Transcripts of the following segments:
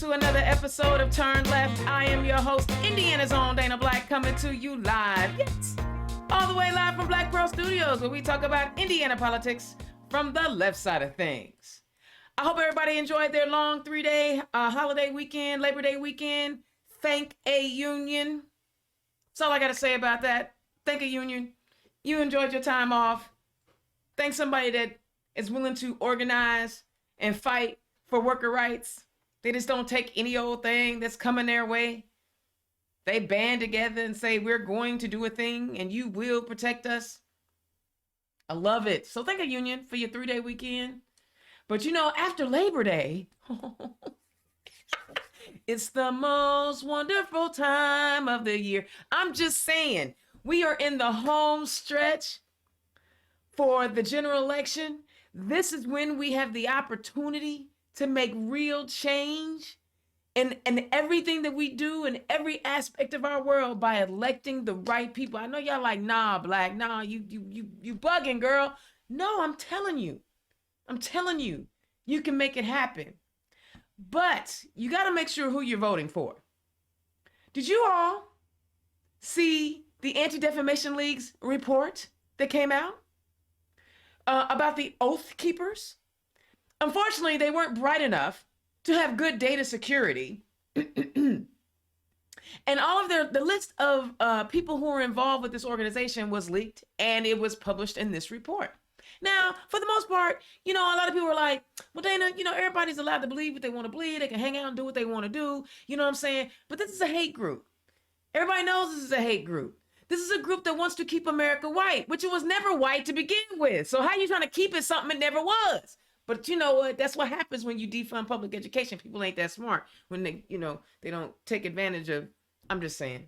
to another episode of Turn Left. I am your host, Indiana's own Dana Black, coming to you live, yes, all the way live from Black Pearl Studios, where we talk about Indiana politics from the left side of things. I hope everybody enjoyed their long 3-day holiday weekend, Labor Day weekend. Thank a union. That's all I got to say about that. Thank a union. You enjoyed your time off. Thank somebody that is willing to organize and fight for worker rights. They just don't take any old thing that's coming their way. They band together and say, we're going to do a thing and you will protect us. I love it. So thank a union for your 3-day weekend. But you know, after Labor Day, it's the most wonderful time of the year. I'm just saying, we are in the home stretch for the general election. This is when we have the opportunity to make real change in everything that we do in every aspect of our world by electing the right people. I know y'all like, nah, Black, nah, you bugging, girl. No, I'm telling you, you can make it happen. But you got to make sure who you're voting for. Did you all see the Anti-Defamation League's report that came out about the Oath Keepers? Unfortunately, they weren't bright enough to have good data security. And all of the list of people who were involved with this organization was leaked, and it was published in this report. Now, for the most part, you know, a lot of people were like, well, Dana, you know, everybody's allowed to believe what they want to believe. They can hang out and do what they want to do. You know what I'm saying? But this is a hate group. Everybody knows this is a hate group. This is a group that wants to keep America white, which it was never white to begin with. So how are you trying to keep it something it never was? But you know what? That's what happens when you defund public education. People ain't that smart when they, you know, they don't take advantage of. I'm just saying.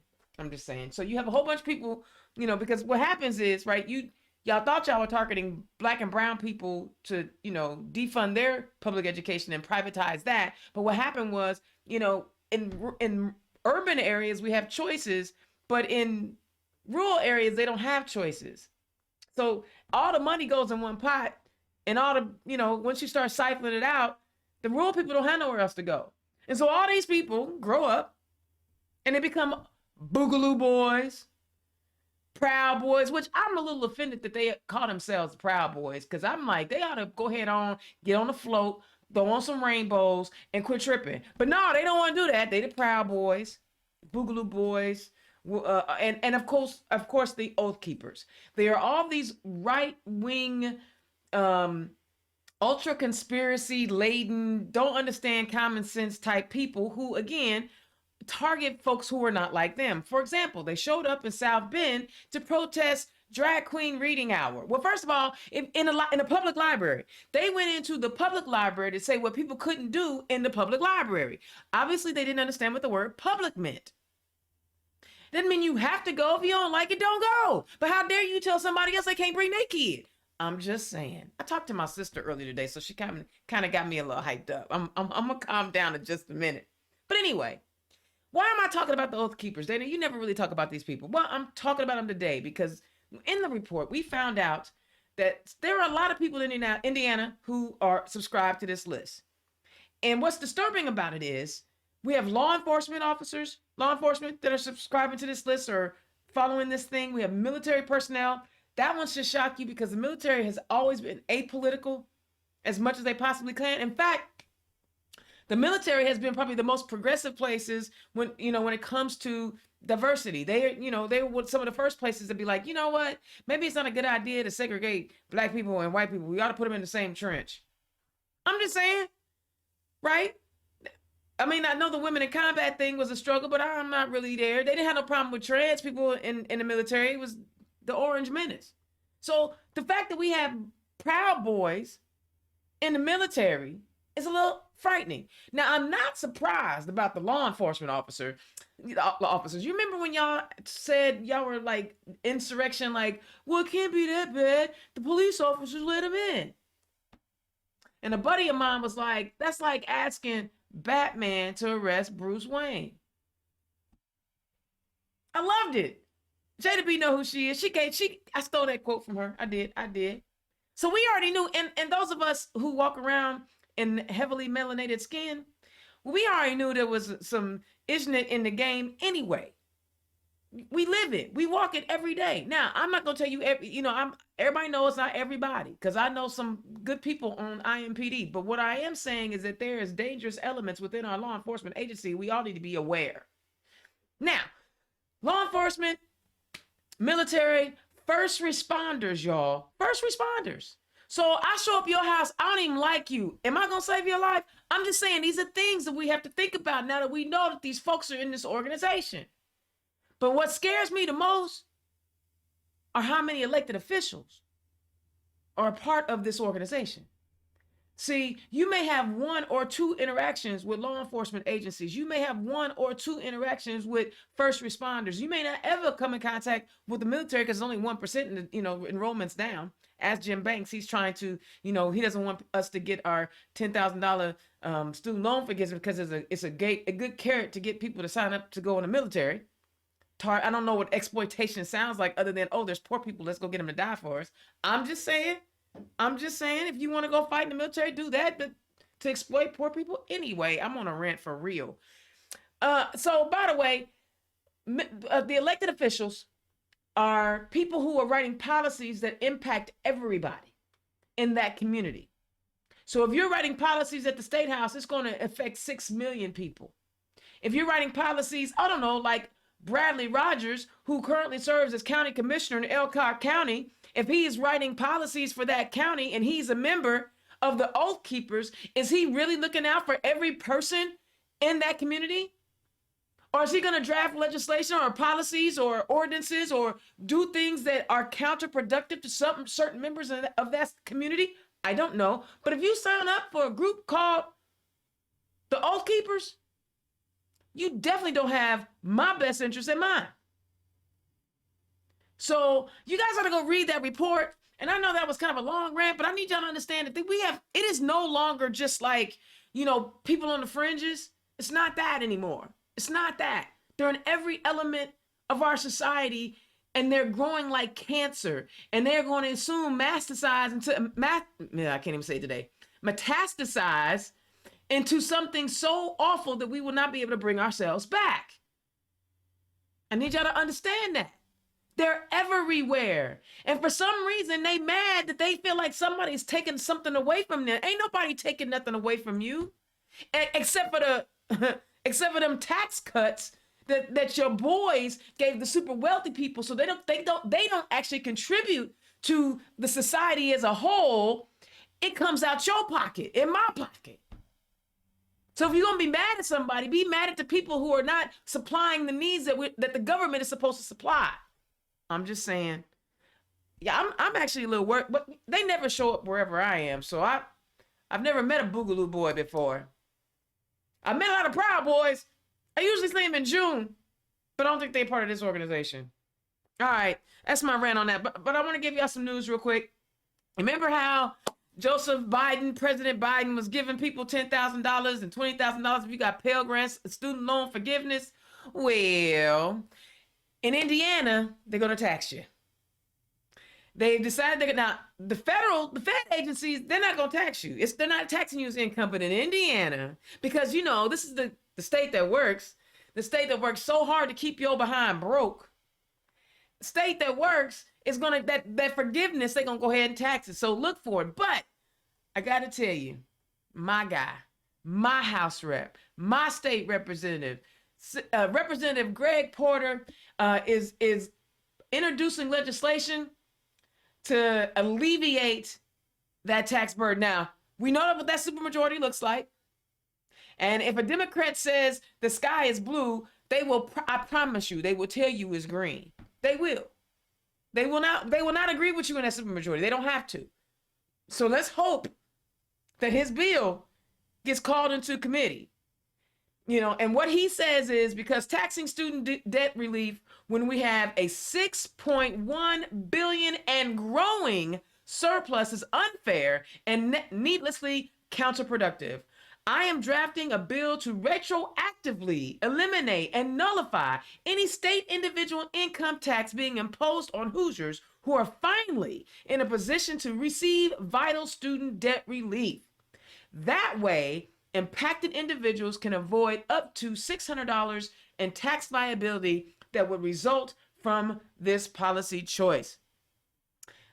So you have a whole bunch of people, you know, because what happens is, right, y'all thought y'all were targeting Black and brown people to, you know, defund their public education and privatize that. But what happened was, you know, in urban areas, we have choices, but in rural areas, they don't have choices. So all the money goes in one pot. And all the, you know, once you start siphoning it out, the rural people don't have nowhere else to go. And so all these people grow up and they become Boogaloo Boys, Proud Boys, which I'm a little offended that they call themselves Proud Boys, because I'm like, they ought to go ahead on, get on the float, throw on some rainbows, and quit tripping. But no, they don't want to do that. They the Proud Boys, Boogaloo Boys, and of course, the Oath Keepers. They are all these right-wing, ultra conspiracy laden, don't understand common sense type people who, again, target folks who are not like them. For example, they showed up in South Bend to protest drag queen reading hour. Well, first of all, in a public library, they went into the public library to say what people couldn't do in the public library. Obviously, they didn't understand what the word public meant. Doesn't mean you have to go. If you don't like it, don't go. But how dare you tell somebody else they can't bring their kid? I'm just saying. I talked to my sister earlier today, so she kind of got me a little hyped up. I'm gonna calm down in just a minute. But anyway, why am I talking about the Oath Keepers, Dana? You never really talk about these people. Well, I'm talking about them today because in the report we found out that there are a lot of people in Indiana who are subscribed to this list. And what's disturbing about it is we have law enforcement that are subscribing to this list or following this thing. We have military personnel. That one should shock you because the military has always been apolitical as much as they possibly can. In fact, the military has been probably the most progressive places when it comes to diversity. They were some of the first places to be like, you know what? Maybe it's not a good idea to segregate Black people and white people. We ought to put them in the same trench. I'm just saying, right? I mean, I know the women in combat thing was a struggle, but I'm not really there. They didn't have no problem with trans people in the military. It was the Orange Menace. So the fact that we have Proud Boys in the military is a little frightening. Now, I'm not surprised about the law enforcement officers. You remember when y'all said y'all were like insurrection, like, well, it can't be that bad. The police officers let them in. And a buddy of mine was like, that's like asking Batman to arrest Bruce Wayne. I loved it. Jada B know who she is. I stole that quote from her. I did. So we already knew, and those of us who walk around in heavily melanated skin, We already knew there was some isn't in the game anyway. We live it. We walk it every day. Now, I'm not gonna tell you everybody knows not everybody, because I know some good people on IMPD. But what I am saying is that there is dangerous elements within our law enforcement agency. We all need to be aware. Now, law enforcement, military, first responders, y'all. First responders. So I show up your house, I don't even like you. Am I gonna save your life? I'm just saying these are things that we have to think about now that we know that these folks are in this organization. But what scares me the most are how many elected officials are a part of this organization. See, you may have 1 or 2 interactions with law enforcement agencies. You may have 1 or 2 interactions with first responders. You may not ever come in contact with the military because only 1% in the, enrollment's down. Ask Jim Banks, he's trying to, he doesn't want us to get our $10,000 student loan forgiveness because it's a good carrot to get people to sign up to go in the military. I don't know what exploitation sounds like other than, oh, there's poor people, let's go get them to die for us. I'm just saying, if you want to go fight in the military, do that, but to exploit poor people anyway. I'm on a rant for real. So by the way, the elected officials are people who are writing policies that impact everybody in that community. So if you're writing policies at the State House, it's going to affect 6 million people. If you're writing policies, I don't know, like Bradley Rogers, who currently serves as county commissioner in Elkhart County, if he is writing policies for that county and he's a member of the Oath Keepers, is he really looking out for every person in that community? Or is he going to draft legislation or policies or ordinances or do things that are counterproductive to certain members of that community? I don't know. But if you sign up for a group called the Oath Keepers, you definitely don't have my best interest in mind. So you guys got to go read that report. And I know that was kind of a long rant, but I need y'all to understand that it is no longer just like, people on the fringes. It's not that anymore. It's not that. They're in every element of our society, and they're growing like cancer, and they're going to soon metastasize into something so awful that we will not be able to bring ourselves back. I need y'all to understand that. They're everywhere. And for some reason, they mad that they feel like somebody's taking something away from them. Ain't nobody taking nothing away from you, except for them tax cuts that your boys gave the super wealthy people. So they don't actually contribute to the society as a whole. It comes out your pocket, in my pocket. So if you're going to be mad at somebody, be mad at the people who are not supplying the needs that the government is supposed to supply. I'm just saying. Yeah, I'm actually a little worried, but they never show up wherever I am. So I've never met a Boogaloo boy before. I met a lot of Proud Boys. I usually see them in June, but I don't think they're part of this organization. All right, that's my rant on that. But I want to give y'all some news real quick. Remember how President Biden was giving people $10,000 and $20,000 if you got Pell Grants, student loan forgiveness? Well, in Indiana, they're going to tax you. They've decided the Fed agencies, they're not going to tax you. They're not taxing you as income, but in Indiana, because this is the state that works, so hard to keep your behind broke. The state that works is going to, that forgiveness, they're going to go ahead and tax it. So look for it. But I got to tell you, my guy, my House rep, my state representative, Representative Greg Porter is introducing legislation to alleviate that tax burden. Now, we know what that supermajority looks like. And if a Democrat says the sky is blue, I promise you, they will tell you it's green. They will. They will not agree with you in that supermajority. They don't have to. So let's hope that his bill gets called into committee. And what he says is, because taxing student debt relief when we have a $6.1 billion and growing surplus is unfair and needlessly counterproductive. I am drafting a bill to retroactively eliminate and nullify any state individual income tax being imposed on Hoosiers who are finally in a position to receive vital student debt relief. That way, impacted individuals can avoid up to $600 in tax liability that would result from this policy choice.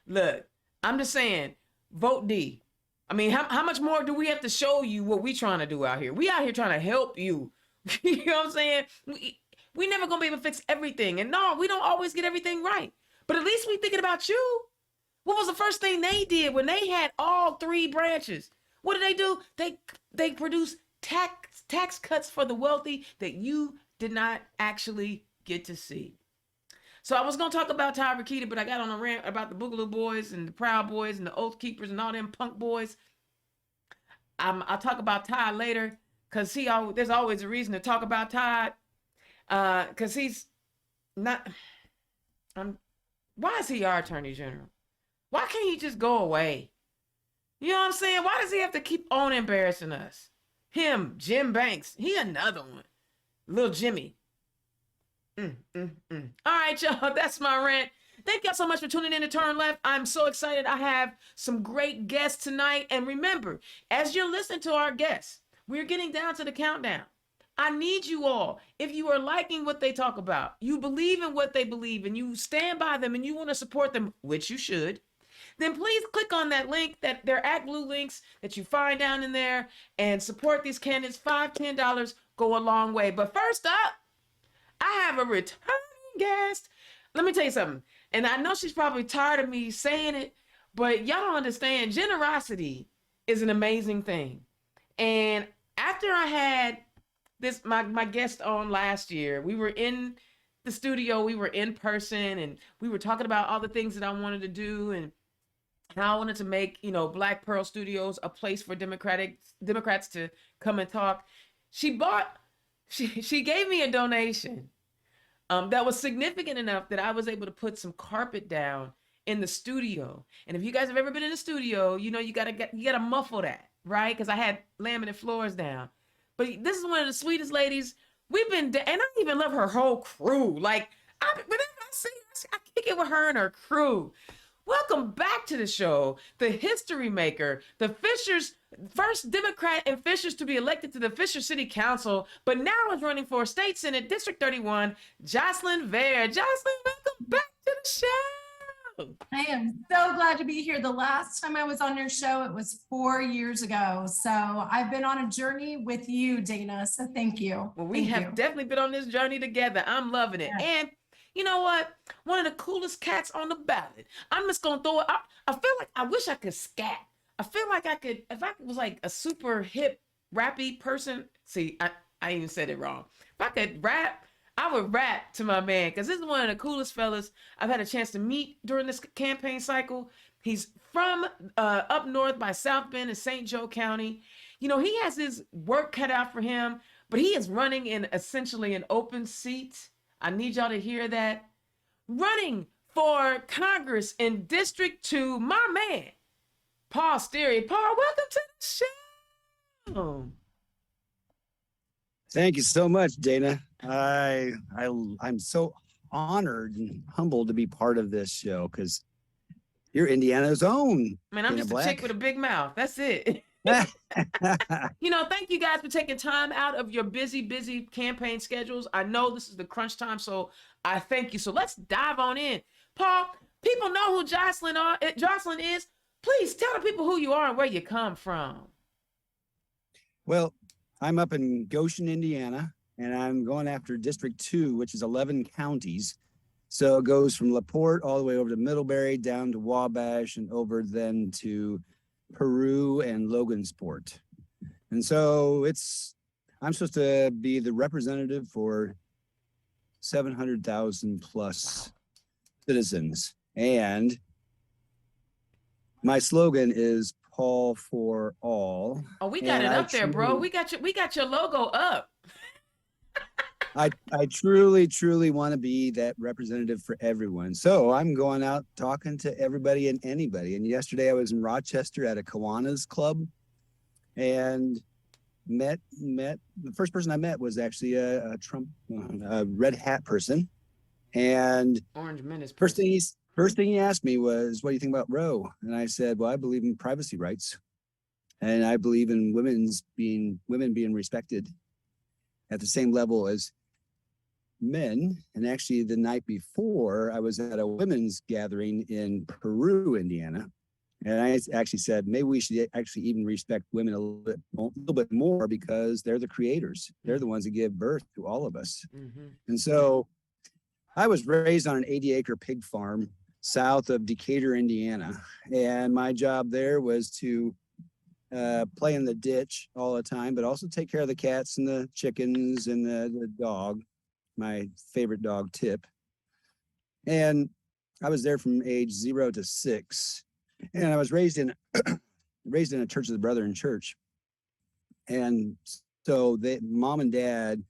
Look, I'm just saying, vote D. I mean, how much more do we have to show you what we trying to do out here? We out here trying to help you. You know what I'm saying? We never gonna be able to fix everything. And no, we don't always get everything right. But at least we thinking about you. What was the first thing they did when they had all three branches? What did they do? They produced tax cuts for the wealthy that you did not actually get to see. So I was gonna talk about Ty Rakita, but I got on a rant about the Boogaloo Boys and the Proud Boys and the Oath Keepers and all them punk boys. I'll talk about Ty later, cause there's always a reason to talk about Ty, cause he's not. Why is he our Attorney General? Why can't he just go away? You know what I'm saying? Why does he have to keep on embarrassing us? Him, Jim Banks, he another one. Little Jimmy. All right, y'all, that's my rant. Thank y'all so much for tuning in to Turn Left. I'm so excited. I have some great guests tonight. And remember, as you're listening to our guests, we're getting down to the countdown. I need you all, if you are liking what they talk about, you believe in what they believe, and you stand by them and you want to support them, which you should, then please click on that link, that they're at Blue Links that you find down in there, and support these candidates. $5, $10 go a long way. But first up, I have a returning guest. Let me tell you something. And I know she's probably tired of me saying it, but y'all don't understand. Generosity is an amazing thing. And after I had my guest on last year, we were in the studio, we were in person, and we were talking about all the things that I wanted to do and how I wanted to make, Black Pearl Studios a place for Democrats to come and talk. She gave me a donation that was significant enough that I was able to put some carpet down in the studio. And if you guys have ever been in the studio, you gotta muffle that, right? Because I had laminate floors down. But this is one of the sweetest ladies. And I even love her whole crew. Like, whenever I see her, I kick it with her and her crew. Welcome back to the show, the history maker, the Fishers, first Democrat in Fishers to be elected to the Fisher City Council, but now is running for State Senate District 31, Jocelyn Vare. Jocelyn, welcome back to the show. I am so glad to be here. The last time I was on your show, it was 4 years ago. So I've been on a journey with you, Dana. So thank you. Well, we have definitely been on this journey together. I'm loving it. Yeah. And you know what? One of the coolest cats on the ballot. I'm just going to throw it. I feel like I wish I could scat. I feel like I could, if I was like a super hip, rappy person. See, I even said it wrong. If I could rap, I would rap to my man, because this is one of the coolest fellas I've had a chance to meet during this campaign cycle. He's from up north by South Bend in St. Joe County. He has his work cut out for him, but he is running in essentially an open seat. I need y'all to hear that. Running for Congress in District 2, my man, Paul Steury. Paul, welcome to the show. Thank you so much, Dana. I'm so honored and humbled to be part of this show, because you're Indiana's own. Man, I'm just a chick with a big mouth. That's it. Thank you guys for taking time out of your busy campaign schedules. I know this is the crunch time, so I thank you. So let's dive on in. Paul, people know who Jocelyn is. Please tell the people who you are and where you come from. Well, I'm up in Goshen, Indiana, and I'm going after District 2, which is 11 counties. So it goes from LaPorte all the way over to Middlebury, down to Wabash, and over then to Peru and Logansport. And so I'm supposed to be the representative for 700,000 plus citizens. And my slogan is Paul for all. Oh, we got it up there, bro. We got your logo up. I truly want to be that representative for everyone. So I'm going out talking to everybody and anybody. And yesterday I was in Rochester at a Kiwanis club and met the first person I met was actually a Trump red hat person. And Orange Menace. First thing he asked me was, what do you think about Roe? And I said, well, I believe in privacy rights. And I believe in women being respected at the same level as men. And actually the night before, I was at a women's gathering in Peru, Indiana. And I actually said, maybe we should actually even respect women a little bit more, because they're the creators. They're the ones that give birth to all of us. Mm-hmm. And so I was raised on an 80-acre pig farm south of Decatur, Indiana. And my job there was to play in the ditch all the time, but also take care of the cats and the chickens and the dog, my favorite dog, Tip. And I was there from age 0 to 6. And I was raised in a Church of the Brethren church. And so mom and dad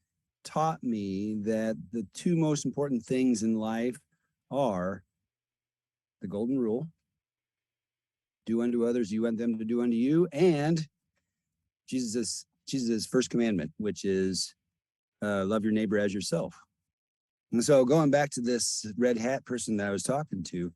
taught me that the two most important things in life are the golden rule: do unto others you want them to do unto you, and Jesus' first commandment, which is love your neighbor as yourself. And so going back to this red hat person that I was talking to,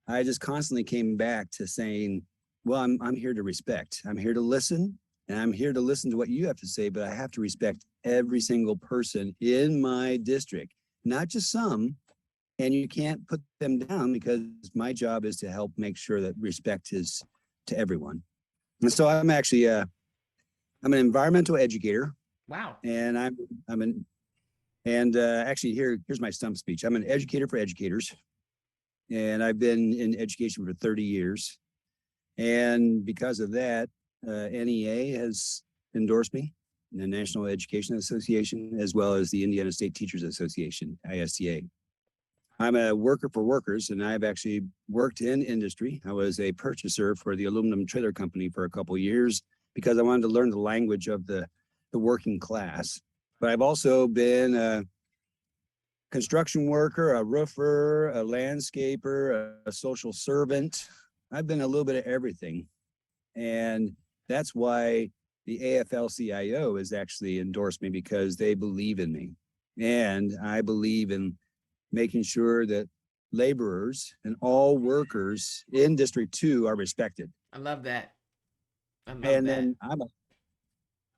I just constantly came back to saying, well, I'm here to respect. I'm here to listen, and I'm here to listen to what you have to say, but I have to respect every single person in my district, not just some. And you can't put them down, because my job is to help make sure that respect is to everyone. And so I'm actually I'm an environmental educator. Wow. And actually here's my stump speech. I'm an educator for educators. And I've been in education for 30 years. And because of that, NEA has endorsed me, the National Education Association, as well as the Indiana State Teachers Association, ISTA. I'm a worker for workers, and I've actually worked in industry. I was a purchaser for the aluminum trailer company for a couple of years, because I wanted to learn the language of the working class. But I've also been a construction worker, a roofer, a landscaper, a social servant. I've been a little bit of everything. And that's why the AFL-CIO has actually endorsed me, because they believe in me. And I believe in making sure that laborers and all workers in District 2 are respected. I love that. And then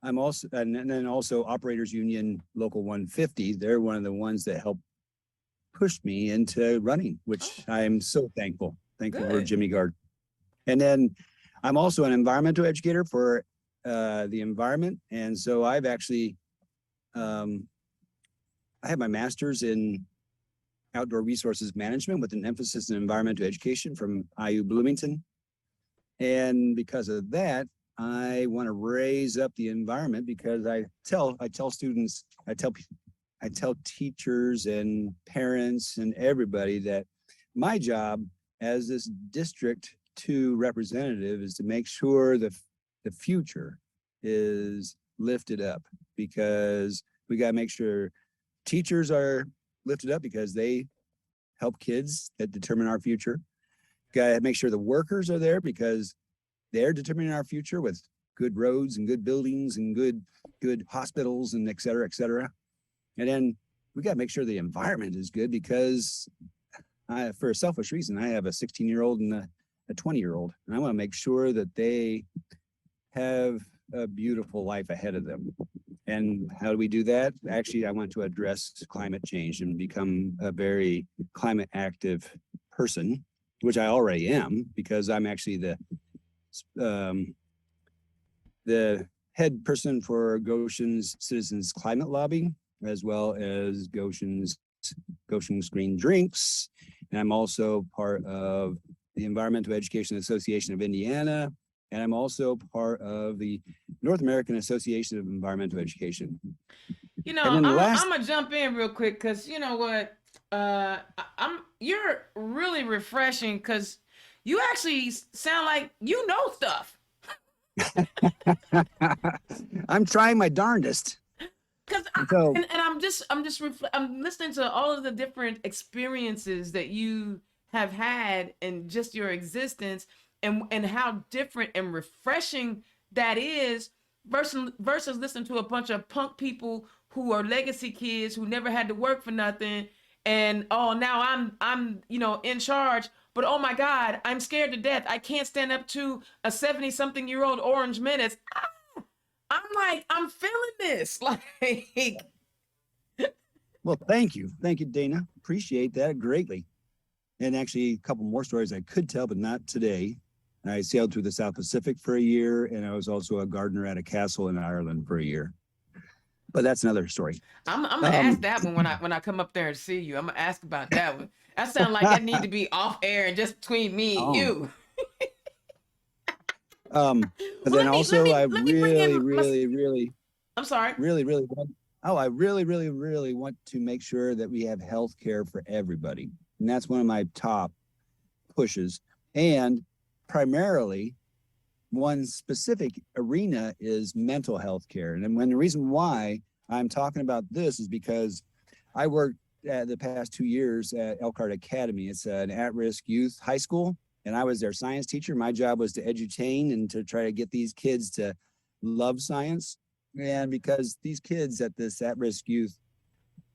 I'm also, and then also Operators Union Local 150. They're one of the ones that helped push me into running, which I'm so thankful for Jimmy Gard. And then I'm also an environmental educator for the environment. And so I've actually, I have my master's in outdoor resources management with an emphasis in environmental education from IU Bloomington. And because of that, I want to raise up the environment, because I tell students, I tell teachers and parents and everybody that my job as this District 2 representative is to make sure that the future is lifted up, because we got to make sure teachers are lifted up, because they help kids that determine our future. Got to make sure the workers are there, because they're determining our future with good roads and good buildings and good hospitals and et cetera, et cetera. And then we got to make sure the environment is good, because for a selfish reason, I have a 16-year-old and a 20-year-old, and I want to make sure that they have a beautiful life ahead of them. And how do we do that? Actually, I want to address climate change and become a very climate active person, which I already am, because I'm actually the head person for Goshen's Citizens Climate Lobby, as well as Goshen's Green Drinks. And I'm also part of the Environmental Education Association of Indiana. And I'm also part of the North American Association of Environmental Education. You know, I'm gonna jump in real quick, because you know what, you're really refreshing, because you actually sound like you know stuff. I'm trying my darndest. Because I'm listening to all of the different experiences that you have had in just your existence, and how different and refreshing that is versus listening to a bunch of punk people who are legacy kids who never had to work for nothing, and now I'm in charge. but oh my God, I'm scared to death. I can't stand up to a 70-something-year-old Orange Menace. I'm like, I'm feeling this. Like, Well, thank you. Thank you, Dana. Appreciate that greatly. And actually, a couple more stories I could tell, but not today. I sailed through the South Pacific for a year, and I was also a gardener at a castle in Ireland for a year. But that's another story. I'm gonna ask that one when I come up there and see you. I'm gonna ask about that one. That sounds like that need to be off air and just between me and Oh. you. But Well, then also, I let me bring in really I'm sorry. I really want to make sure that we have health care for everybody. And that's one of my top pushes. And primarily, one specific arena is mental health care. And when the reason why I'm talking about this is because I worked the past 2 years at Elkhart Academy. It's an at-risk youth high school, and I was their science teacher. My job was to edutain and to try to get these kids to love science. And because these kids at this at-risk youth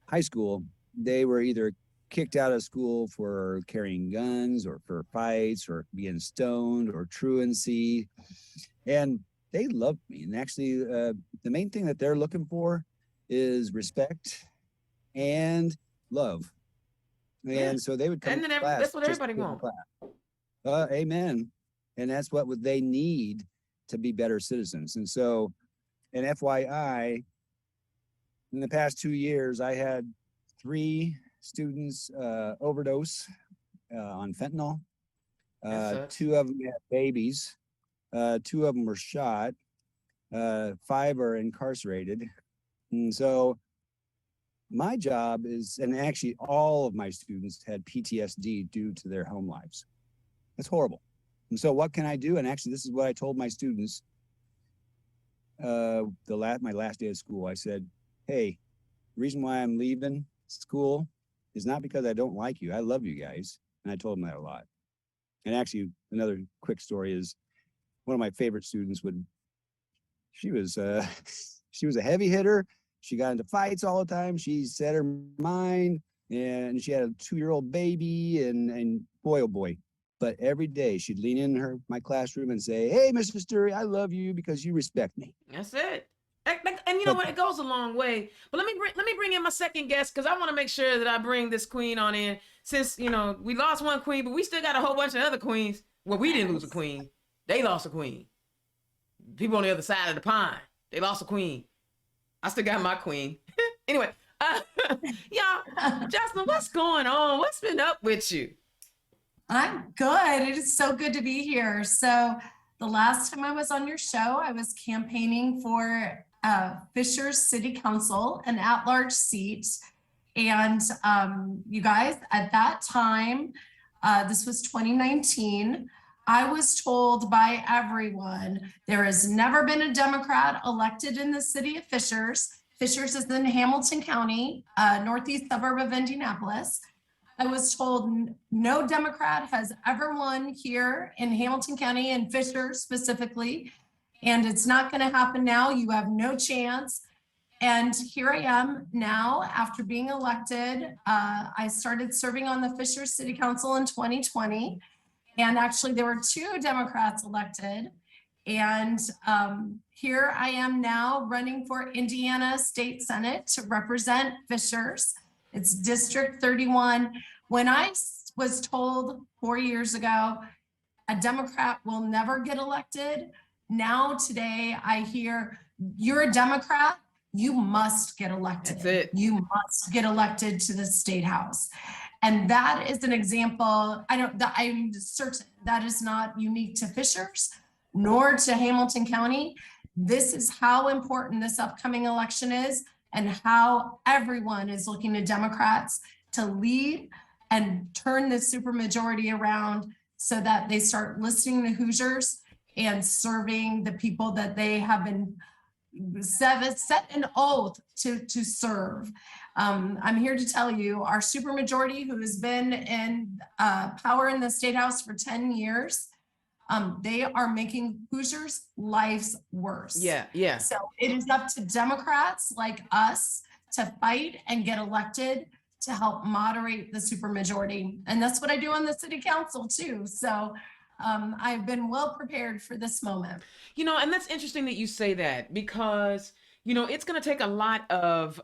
high school, they were either kicked out of school for carrying guns or for fights or being stoned or truancy. And they loved me. And actually, the main thing that they're looking for is respect and love. Yeah. And so they would come And to then class. that's what just everybody to go to wants. class. Amen. And that's what they need to be better citizens. And so, an FYI, in the past 2 years, I had 3 students overdose on fentanyl. That sucks. 2 of them had babies. 2 of them were shot. 5 are incarcerated. And so my job is, and actually all of my students had PTSD due to their home lives. That's horrible. And so what can I do? And actually, this is what I told my students my last day of school. I said, hey, the reason why I'm leaving school is not because I don't like you. I love you guys. And I told them that a lot. And actually, another quick story is one of my favorite students she was a heavy hitter. She got into fights all the time. She set her mind, and she had a 2-year-old baby, and boy, oh boy. But every day she'd lean in my classroom and say, hey, Mr. Steury, I love you because you respect me. That's it. And you know what? It goes a long way. But let me bring in my second guest, because I want to make sure that I bring this queen on in. Since we lost one queen, but we still got a whole bunch of other queens. Well, we didn't lose a queen. They lost a queen. People on the other side of the pond, they lost a queen. I still got my queen. Anyway, y'all, Jocelyn, what's going on? What's been up with you? I'm good. It is so good to be here. So the last time I was on your show, I was campaigning for Fishers City Council, an at-large seat. And you guys, at that time, this was 2019, I was told by everyone, there has never been a Democrat elected in the city of Fishers. Fishers is in Hamilton County, northeast suburb of Indianapolis. I was told no Democrat has ever won here in Hamilton County and Fishers specifically, and it's not going to happen now. You have no chance. And here I am now after being elected. I started serving on the Fishers City Council in 2020. And actually there were 2 Democrats elected. And here I am now running for Indiana State Senate to represent Fishers. It's District 31. When I was told 4 years ago, a Democrat will never get elected, now today I hear, you're a Democrat, you must get elected. That's it. You must get elected to the state house. And that is an example. I'm certain that is not unique to Fishers nor to Hamilton County. This is how important this upcoming election is and how everyone is looking to Democrats to lead and turn the supermajority around so that they start listening to Hoosiers and serving the people that they have been set an oath to serve. I'm here to tell you, our supermajority, who has been in power in the state house for 10 years, they are making Hoosiers' lives worse. Yeah. So it is up to Democrats like us to fight and get elected to help moderate the supermajority. And that's what I do on the city council too. So I've been well prepared for this moment. And that's interesting that you say that, because, it's going to take a lot of,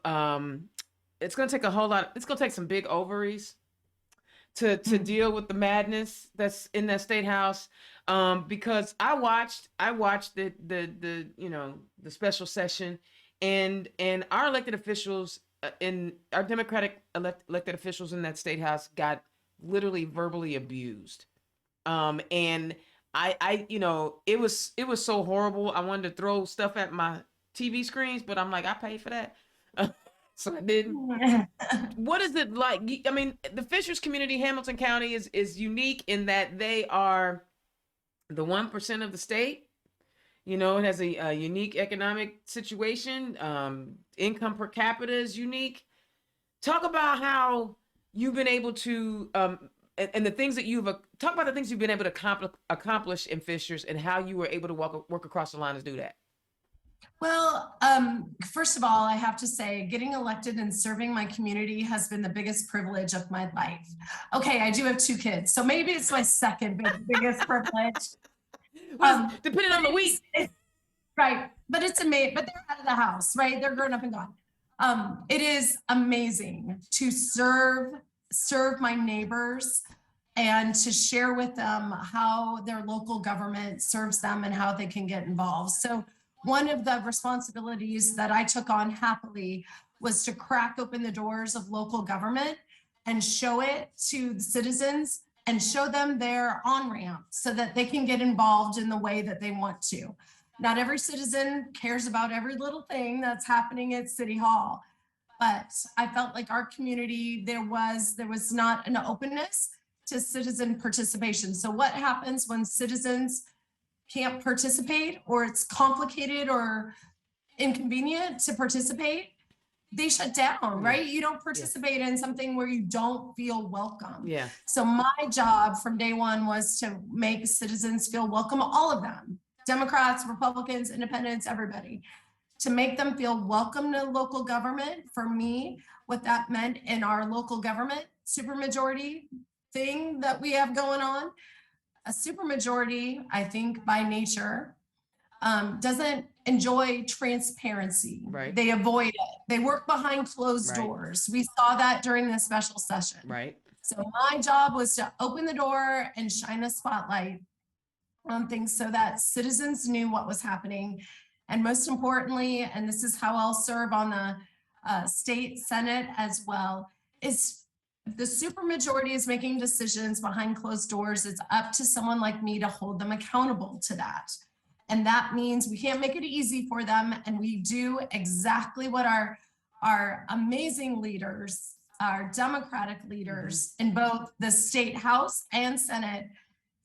it's going to take a whole lot, it's going to take some big ovaries to deal with the madness that's in that state house. Because I watched the special session, and our elected officials in our Democratic elected officials in that state house got literally verbally abused. And it was so horrible. I wanted to throw stuff at my TV screens, but I'm like, I paid for that. So I didn't. What is it like? I mean, the Fishers community, Hamilton County, is unique in that they are the 1% of the state. It has a unique economic situation. Income per capita is unique. Talk about how you've been able to, and the things that talk about the things you've been able to accomplish in Fishers, and how you were able to work across the line to do that. Well, first of all, I have to say, getting elected and serving my community has been the biggest privilege of my life. Okay, I do have 2 kids, so maybe it's my second biggest privilege. Depending on the week. Right, but it's amazing. But they're out of the house, right? They're grown up and gone. It is amazing to serve my neighbors and to share with them how their local government serves them and how they can get involved. So one of the responsibilities that I took on happily was to crack open the doors of local government and show it to the citizens and show them their on-ramp so that they can get involved in the way that they want to. Not every citizen cares about every little thing that's happening at City Hall, but I felt like our community, there was not an openness to citizen participation. So what happens when citizens can't participate, or it's complicated or inconvenient to participate? They shut down, right? You don't participate in something where you don't feel welcome. Yeah. So my job from day one was to make citizens feel welcome, all of them, Democrats, Republicans, Independents, everybody, to make them feel welcome to local government. For me, what that meant in our local government supermajority thing that we have going on, a supermajority, I think by nature, doesn't enjoy transparency. Right. They avoid it. They work behind closed doors. We saw that during the special session. Right. So my job was to open the door and shine a spotlight on things so that citizens knew what was happening. And most importantly, and this is how I'll serve on the state Senate as well, is if the supermajority is making decisions behind closed doors, it's up to someone like me to hold them accountable to that. And that means we can't make it easy for them. And we do exactly what our amazing leaders, our Democratic leaders in both the state House and Senate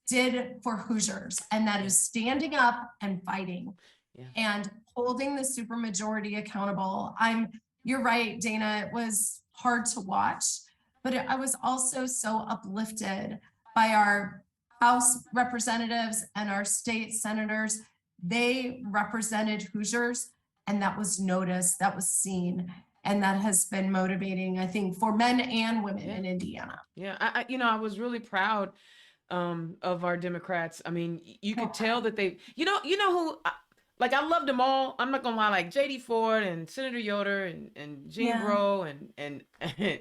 did for Hoosiers. And that is standing up and fighting and holding the supermajority accountable. You're right, Dana, it was hard to watch, but I was also so uplifted by our House representatives and our state senators. They represented Hoosiers, and that was noticed, that was seen, and that has been motivating, I think, for men and women in Indiana. Yeah, I was really proud of our Democrats. I mean, you could tell that they, who, like, I loved them all. I'm not gonna lie, like J.D. Ford and Senator Yoder and Jean Breaux and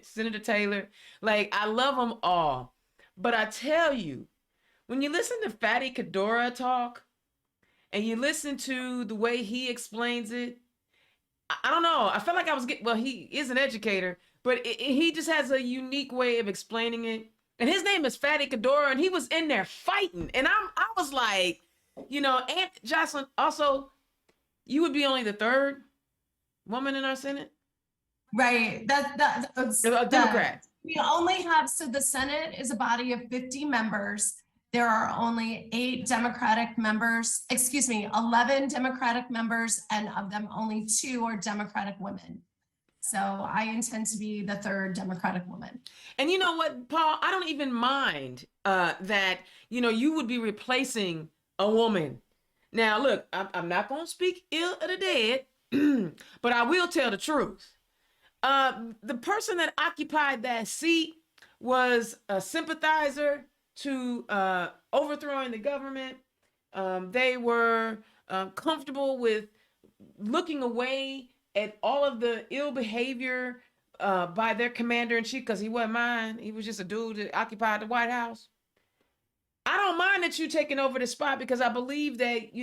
Senator Taylor. Like, I love them all. But I tell you, when you listen to Fatty Cadora talk, and you listen to the way he explains it, I don't know. I felt like I was he is an educator, but he just has a unique way of explaining it. And his name is Fatty Cadora, and he was in there fighting. And I was like, Aunt Jocelyn, also, you would be only the 3rd woman in our Senate? Right. That's a Democrat. We only have, so the Senate is a body of 50 members. There are only 11 Democratic members, and of them only 2 are Democratic women. So I intend to be the 3rd Democratic woman. And you know what, Paul, I don't even mind that, you would be replacing a woman. Now, look, I'm not going to speak ill of the dead, but I will tell the truth. The person that occupied that seat was a sympathizer to overthrowing the government. They were comfortable with looking away at all of the ill behavior by their commander in chief, because he wasn't mine. He was just a dude that occupied the White House. I don't mind that you taking over the spot, because I believe that,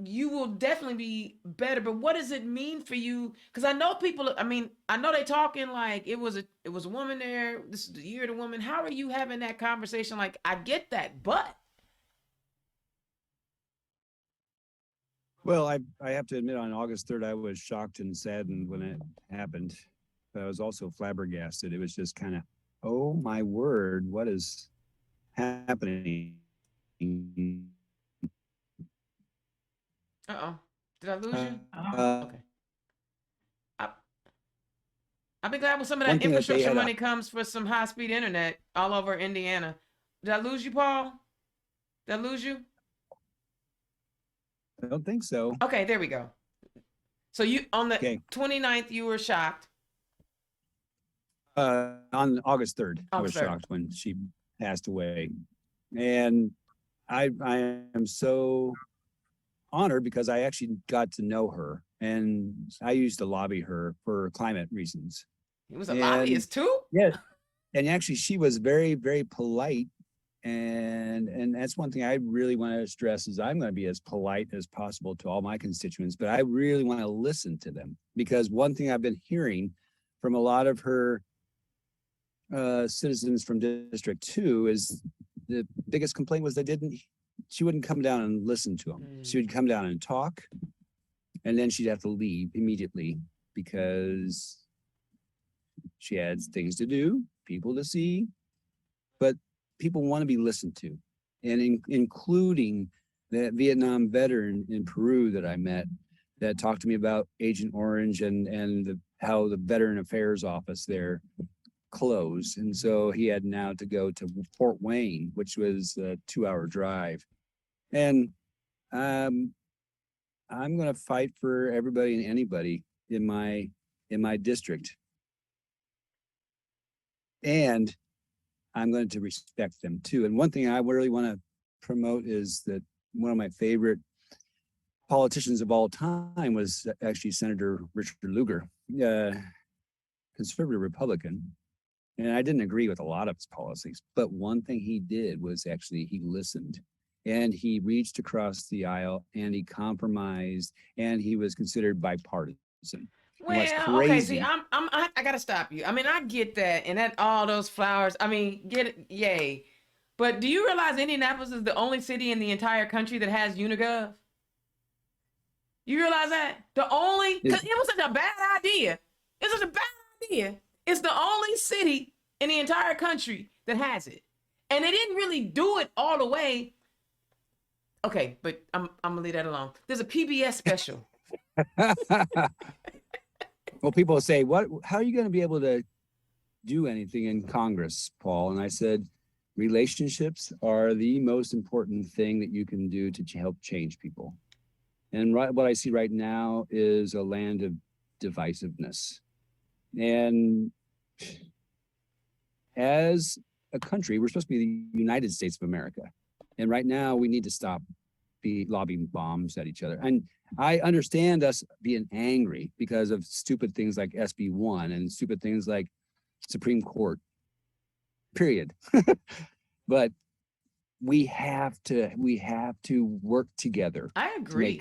you will definitely be better. But what does it mean for you? Because I know people, I know they talking like it was a woman there. This is the year of the woman. How are you having that conversation? Like, I get that, but Well, I have to admit, on August 3rd, I was shocked and saddened when it happened. But I was also flabbergasted. It was just kind of, oh my word, what is happening? uh-oh. Did I lose you? Uh, Okay. I, I'll be glad when some of One that thing that they infrastructure had money comes for some high-speed internet all over Indiana. Did I lose you, Paul? Did I lose you? I don't think so. Okay, there we go. So you on the Okay. 29th, you were shocked. On August 3rd, I was August 3rd. shocked when she passed away. And I am so honored because I actually got to know her, and I used to lobby her for climate reasons. He was a And- lobbyist too? Yeah. And actually she was very, very polite. And that's one thing I really want to stress is I'm going to be as polite as possible to all my constituents, but I really want to listen to them, because one thing I've been hearing from a lot of her citizens from District 2 is the biggest complaint was she wouldn't come down and listen to them. She would come down and talk, and then she'd have to leave immediately because she had things to do, people to see, but people want to be listened to, and including that Vietnam veteran in Peru that I met that talked to me about Agent Orange and how the Veteran Affairs Office there closed. And so he had now to go to Fort Wayne, which was a 2-hour drive. And I'm going to fight for everybody and anybody in my district. And I'm going to respect them too. And one thing I really want to promote is that one of my favorite politicians of all time was actually Senator Richard Lugar, conservative Republican. And I didn't agree with a lot of his policies, but one thing he did was actually he listened, and he reached across the aisle, and he compromised, and he was considered bipartisan. Well, okay, see, I gotta stop you. I get that, and that all those flowers. Get it, yay. But do you realize Indianapolis is the only city in the entire country that has Unigov? You realize that? Because it was such a bad idea. It's such a bad idea. It's the only city in the entire country that has it. And they didn't really do it all the way. Okay, but I'm gonna leave that alone. There's a PBS special. Well, people say, how are you going to be able to do anything in Congress, Paul? And I said, relationships are the most important thing that you can do to help change people. And what I see right now is a land of divisiveness. And as a country, we're supposed to be the United States of America. And right now we need to stop lobbing bombs at each other. And I understand us being angry because of stupid things like SB1 and stupid things like Supreme Court, period. But we have to work together. I agree.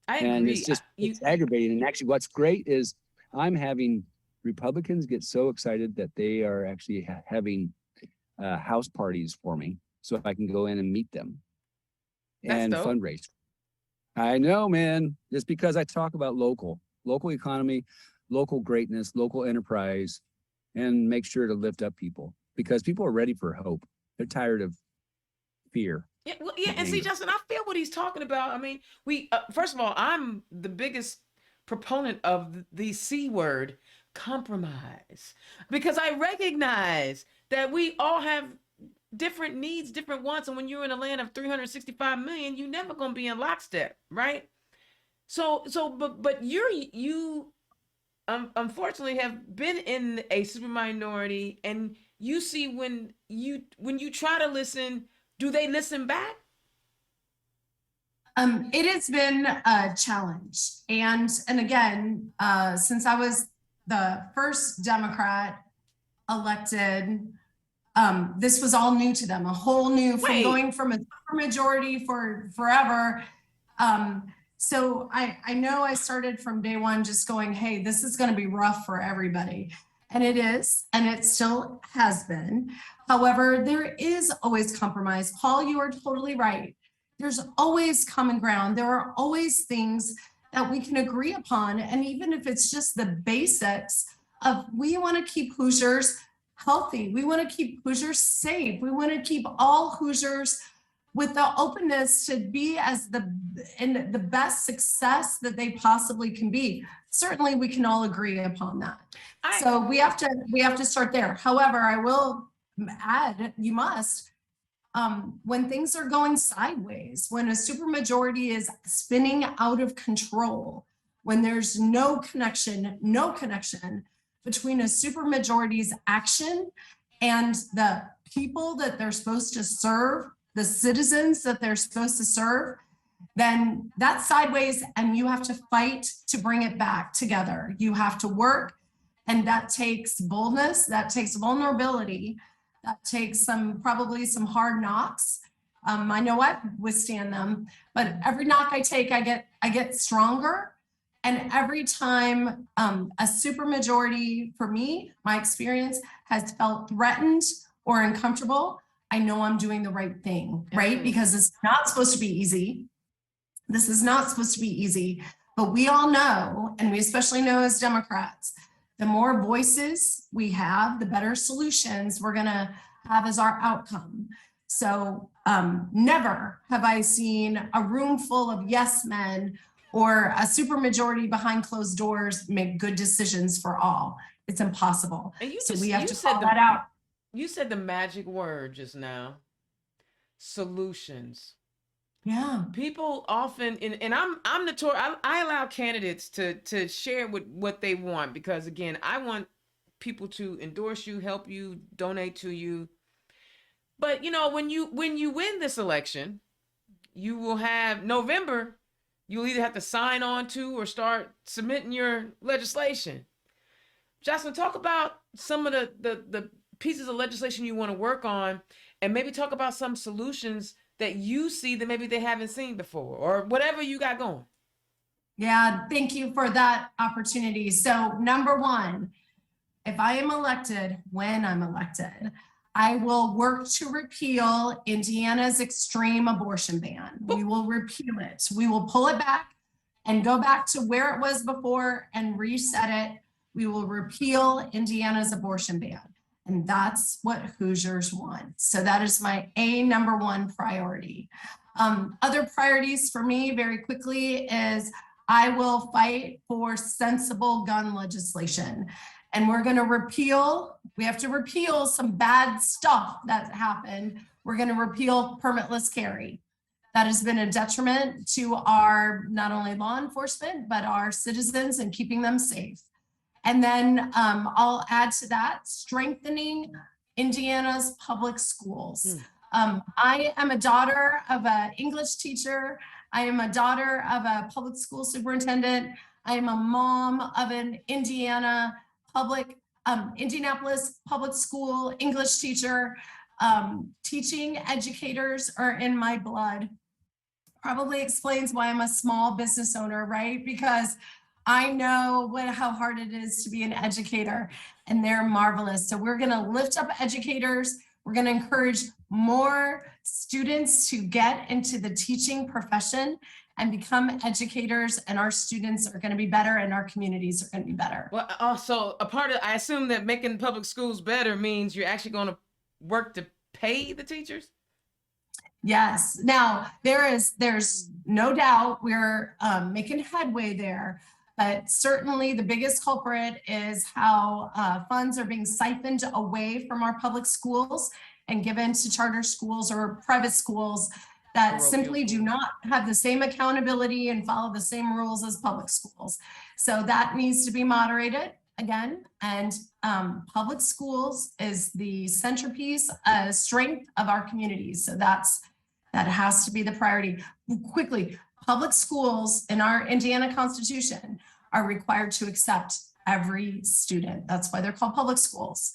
And it's aggravating. And actually what's great is I'm having Republicans get so excited that they are actually having house parties for me so I can go in and meet them. And fundraise. I know, man. It's because I talk about local economy, local greatness, local enterprise, and make sure to lift up people, because people are ready for hope. They're tired of fear. Yeah, and see, Justin, I feel what he's talking about. We first of all, I'm the biggest proponent of the C word, compromise, because I recognize that we all have different needs, different wants, and when you're in a land of 365 million, you're never going to be in lockstep, right? But you unfortunately have been in a super minority, and you see when you try to listen, do they listen back? It has been a challenge. And again, since I was the first Democrat elected, this was all new to them, a whole new from Wait, going from a super majority for forever. So I know I started from day one just going, hey, this is going to be rough for everybody. And it is, and it still has been. However, there is always compromise. Paul, you are totally right. There's always common ground. There are always things that we can agree upon. And even if it's just the basics of we want to keep Hoosiers healthy, we want to keep Hoosiers safe, we want to keep all Hoosiers with the openness to be as in the best success that they possibly can be. Certainly we can all agree upon that. So we have to start there. However, I will add, you must, when things are going sideways, when a supermajority is spinning out of control, when there's no connection between a supermajority's action and the people that they're supposed to serve, the citizens that they're supposed to serve, then that's sideways, and you have to fight to bring it back together. You have to work, and that takes boldness, that takes vulnerability, that takes probably some hard knocks. I know I withstand them, but every knock I take, I get stronger. And every time a supermajority, for me, my experience, has felt threatened or uncomfortable, I know I'm doing the right thing, right? Because it's not supposed to be easy. This is not supposed to be easy, but we all know, and we especially know as Democrats, the more voices we have, the better solutions we're going to have as our outcome. So never have I seen a room full of yes men or a supermajority behind closed doors make good decisions for all. It's impossible. And so we have to call that out. You said the magic word just now, solutions. Yeah. People often, and I'm notorious. I allow candidates to share what they want, because again, I want people to endorse you, help you, donate to you. But you know, when you win this election, you will have November. You'll either have to sign on to or start submitting your legislation. Jocelyn, talk about some of the pieces of legislation you want to work on, and maybe talk about some solutions that you see that maybe they haven't seen before, or whatever you got going. Yeah, thank you for that opportunity. So number one, if I am elected, when I'm elected, I will work to repeal Indiana's extreme abortion ban. We will repeal it. We will pull it back and go back to where it was before and reset it. We will repeal Indiana's abortion ban. And that's what Hoosiers want. So that is my number one priority. Other priorities for me very quickly is I will fight for sensible gun legislation. And we're going to we have to repeal some bad stuff that happened. We're going to repeal permitless carry. That has been a detriment to our, not only law enforcement, but our citizens and keeping them safe. And then I'll add to that, strengthening Indiana's public schools. I am a daughter of an English teacher. I am a daughter of a public school superintendent. I am a mom of an Indianapolis public school English teacher. Teaching educators are in my blood. Probably explains why I'm a small business owner, right? Because I know how hard it is to be an educator, and they're marvelous. So we're going to lift up educators. We're going to encourage more students to get into the teaching profession and become educators, and our students are going to be better and our communities are going to be better. Well, also a part of, I assume that making public schools better means you're actually going to work to pay the teachers? Yes. Now, there's no doubt we're making headway there. But certainly the biggest culprit is how funds are being siphoned away from our public schools and given to charter schools or private schools that Parochial simply do schools. not have the same accountability and follow the same rules as public schools. So that needs to be moderated again. And public schools is the centerpiece, strength of our communities. So that has to be the priority. Quickly, public schools in our Indiana Constitution are required to accept every student. That's why they're called public schools,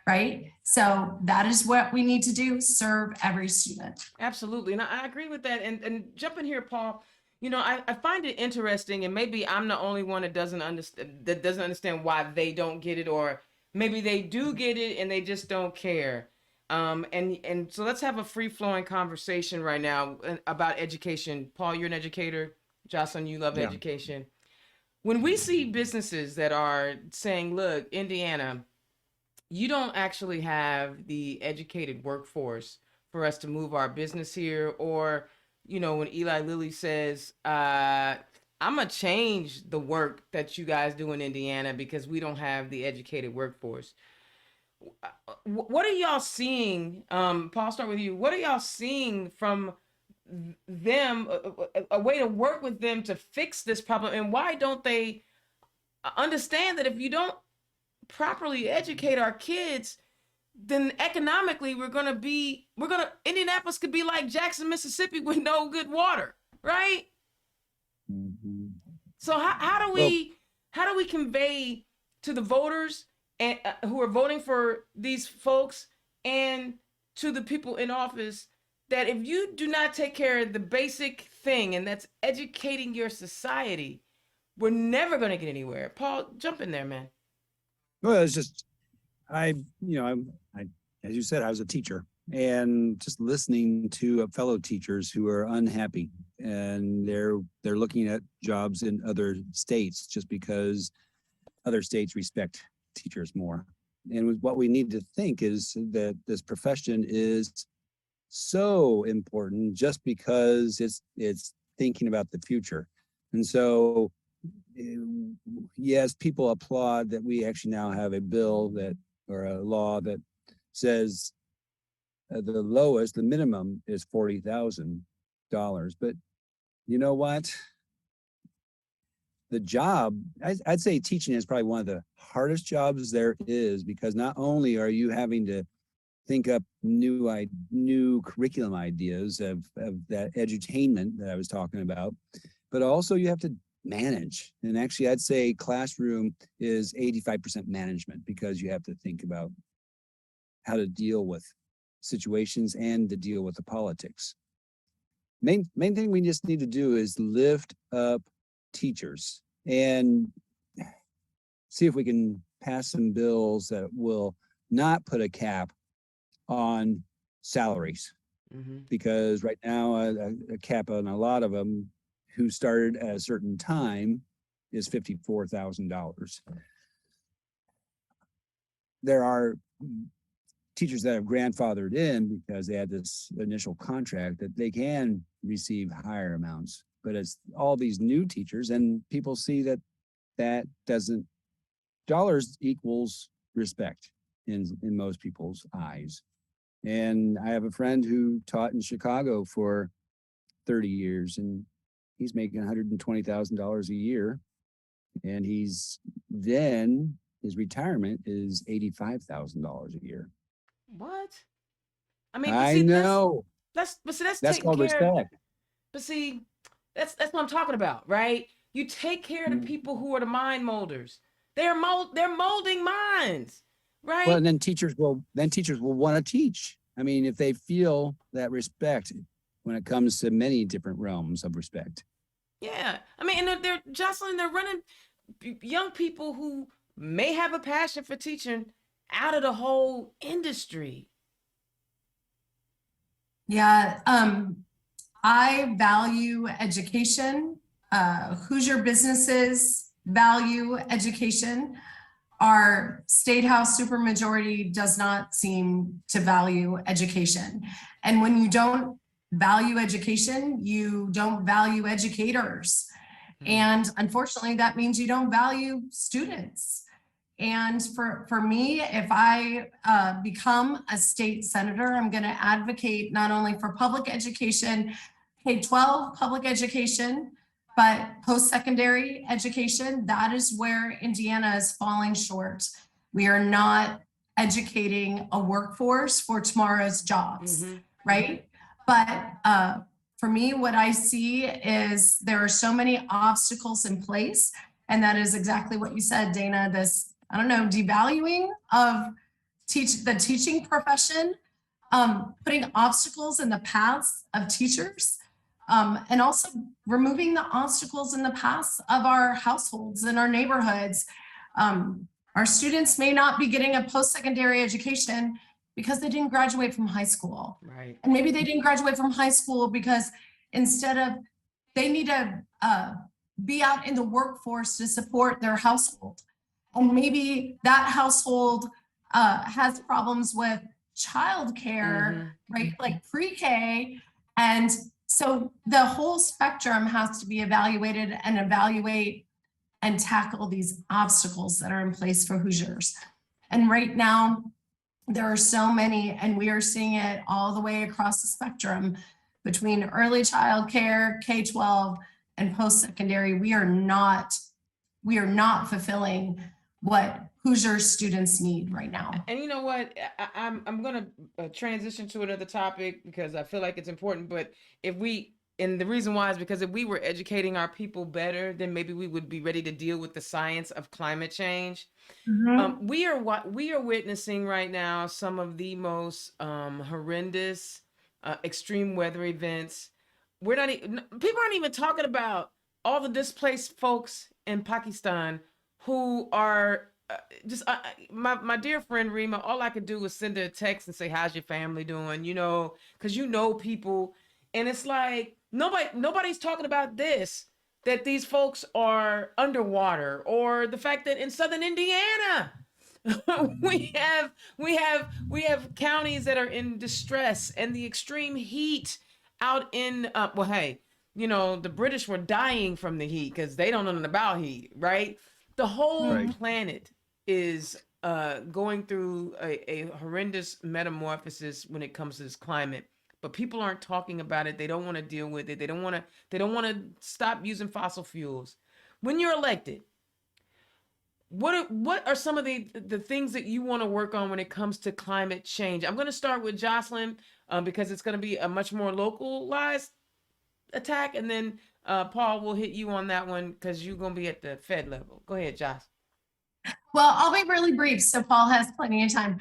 right? So that is what we need to do, serve every student. Absolutely. And I agree with that. And jump in here, Paul. You know, I find it interesting, and maybe I'm the only one that doesn't understand why they don't get it, or maybe they do get it and they just don't care. And so let's have a free-flowing conversation right now about education. Paul, you're an educator. Jocelyn, you love education. When we see businesses that are saying, look, Indiana, you don't actually have the educated workforce for us to move our business here, or, you know, when Eli Lilly says, I'm going to change the work that you guys do in Indiana because we don't have the educated workforce. What are y'all seeing? Paul, I'll start with you. What are y'all seeing from them, a way to work with them to fix this problem? And why don't they understand that if you don't properly educate our kids, then economically Indianapolis could be like Jackson, Mississippi with no good water, right? Mhm. So how do we convey to the voters and who are voting for these folks, and to the people in office, that if you do not take care of the basic thing, and that's educating your society, we're never going to get anywhere? Paul, jump in there, man. Well, it's just, I, as you said, I was a teacher, and just listening to fellow teachers who are unhappy, and they're looking at jobs in other states just because other states respect teachers more. And what we need to think is that this profession is so important just because it's thinking about the future. And so, yes, people applaud that we actually now have a bill or a law that says the minimum is $40,000. But you know what? The job, I'd say teaching is probably one of the hardest jobs there is, because not only are you having to think up new curriculum ideas of that edutainment that I was talking about, but also you have to manage. And actually, I'd say classroom is 85% management, because you have to think about how to deal with situations and to deal with the politics. Main thing we just need to do is lift up teachers and see if we can pass some bills that will not put a cap on salaries. Mm-hmm. Because right now a cap on a lot of them who started at a certain time is $54,000. There are teachers that have grandfathered in because they had this initial contract that they can receive higher amounts, but it's all these new teachers, and people see that doesn't, dollars equals respect in most people's eyes. And I have a friend who taught in Chicago for 30 years, and he's making $120,000 a year. And his retirement is $85,000 a year. What? I mean, I know. That's That's taking called care of, respect. but see, that's what I'm talking about, right? You take care of the people who are the mind molders. They're molding minds, right? Well, and then teachers will want to teach. I mean, if they feel that respect when it comes to many different realms of respect. Yeah. I mean, and they're running young people who may have a passion for teaching out of the whole industry. Yeah, I value education. Hoosier businesses value education. Our state house supermajority does not seem to value education. And when you don't value education, you don't value educators. And unfortunately, that means you don't value students. And for me, if I become a state senator, I'm going to advocate not only for public education, K-12 public education, but post-secondary education. That is where Indiana is falling short. We are not educating a workforce for tomorrow's jobs, right? But for me, what I see is there are so many obstacles in place. And that is exactly what you said, Dana, this, I don't know, devaluing of the teaching profession, putting obstacles in the paths of teachers, and also removing the obstacles in the paths of our households and our neighborhoods. Our students may not be getting a post-secondary education because they didn't graduate from high school. Right. And maybe they didn't graduate from high school because instead of, they need to be out in the workforce to support their household. And maybe that household has problems with childcare, right? Like pre-K. And so the whole spectrum has to be evaluated and evaluate and tackle these obstacles that are in place for Hoosiers. And right now, there are so many, and we are seeing it all the way across the spectrum between early child care, K-12, and post-secondary. We are not fulfilling what Hoosier students need right now. And you know what? I'm going to transition to another topic because I feel like it's important. But and the reason why is because if we were educating our people better, then maybe we would be ready to deal with the science of climate change. We are witnessing right now some of the most horrendous extreme weather events. People aren't even talking about all the displaced folks in Pakistan who are my dear friend Rima. All I could do was send her a text and say, how's your family doing? You know, because you know people, and it's like nobody's talking about this, that these folks are underwater, or the fact that in southern Indiana we have counties that are in distress, and the extreme heat out in well, hey, you know, the British were dying from the heat because they don't know nothing about heat, right? The whole planet is going through a horrendous metamorphosis when it comes to this climate, but people aren't talking about it. They don't want to deal with it. They don't want to stop using fossil fuels. When you're elected, what are some of the things that you want to work on when it comes to climate change? I'm going to start with Jocelyn because it's going to be a much more localized attack, and then Paul will hit you on that one because you're going to be at the Fed level. Go ahead, Josh. Well, I'll be really brief so Paul has plenty of time.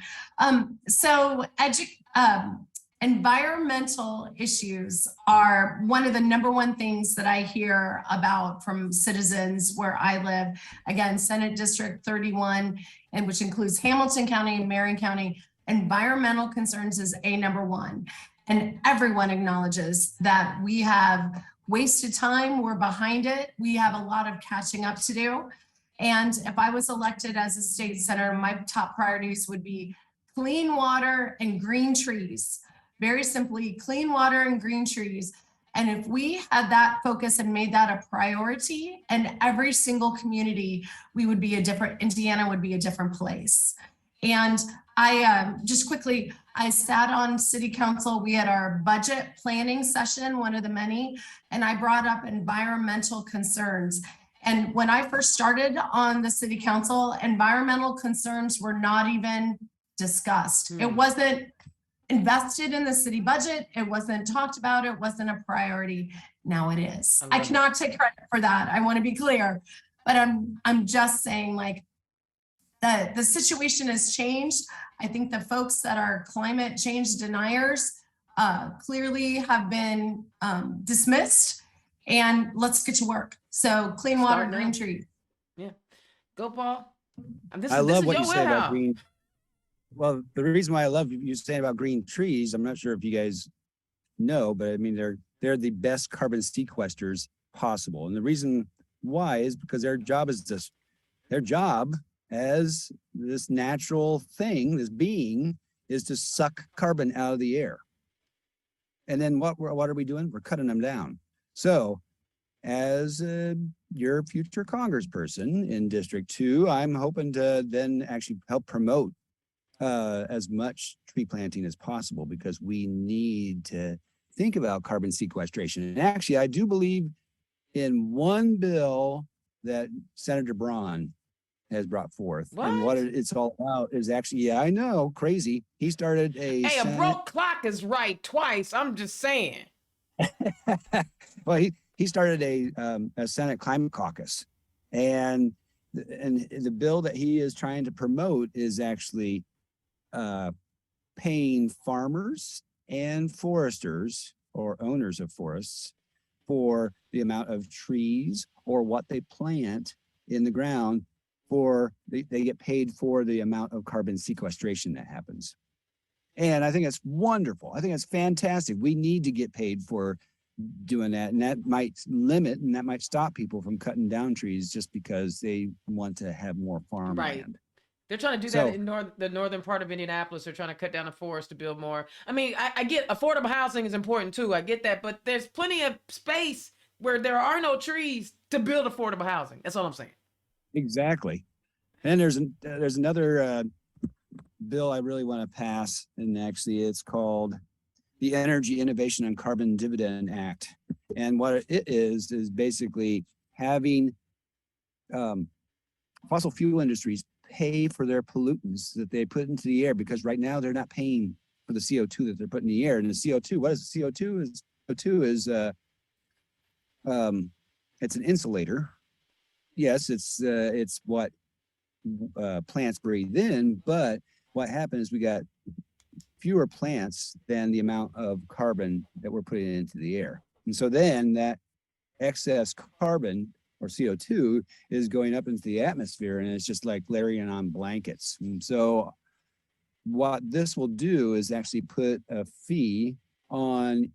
Environmental issues are one of the #1 things that I hear about from citizens where I live. Again, Senate District 31, and which includes Hamilton County and Marion County. Environmental concerns is #1. And everyone acknowledges that we have wasted time, we're behind it. We have a lot of catching up to do. And if I was elected as a state senator, my top priorities would be clean water and green trees. Very simply, clean water and green trees. And if we had that focus and made that a priority in every single community, Indiana would be a different place. And I just quickly, I sat on city council. We had our budget planning session, one of the many, and I brought up environmental concerns. And when I first started on the city council, environmental concerns were not even discussed. It wasn't invested in the city budget. It wasn't talked about. It wasn't a priority. Now it is. I cannot take credit for that. I want to be clear, but I'm just saying, like, the situation has changed. I think the folks that are climate change deniers clearly have been dismissed, and let's get to work. So clean water, green trees. Yeah. Go, Paul. I love what you said about green. Well, the reason why I love you saying about green trees, I'm not sure if you guys know, but I mean, they're the best carbon sequesters possible. And the reason why is because their job as this natural thing, this being, is to suck carbon out of the air. And then what are we doing? We're cutting them down. So as your future congressperson in District 2, I'm hoping to then actually help promote as much tree planting as possible, because we need to think about carbon sequestration. And actually, I do believe in one bill that Senator Braun has brought forth. And what it's all about is actually, yeah, I know, crazy. He started a Hey, Senate... a broke clock is right twice. I'm just saying. Well, he started a Senate climate caucus, and the bill that he is trying to promote is actually paying farmers and foresters or owners of forests for the amount of trees or what they plant in the ground. They get paid for the amount of carbon sequestration that happens. And I think it's wonderful. I think it's fantastic. We need to get paid for doing that. And that might limit and that might stop people from cutting down trees just because they want to have more farmland. Right. They're trying to do that in the northern part of Indianapolis. They're trying to cut down the forest to build more. I mean, I get affordable housing is important too. I get that. But there's plenty of space where there are no trees to build affordable housing. That's all I'm saying. Exactly. And there's another bill I really want to pass, and actually it's called the Energy Innovation and Carbon Dividend Act. And what it is basically having fossil fuel industries pay for their pollutants that they put into the air, because right now they're not paying for the CO2 that they're putting in the air. And the CO2, what is the CO2? CO2 is it's an insulator. Yes, it's what plants breathe in, but what happens is we got fewer plants than the amount of carbon that we're putting into the air. And so then that excess carbon or CO2 is going up into the atmosphere, and it's just like layering on blankets. And so what this will do is actually put a fee on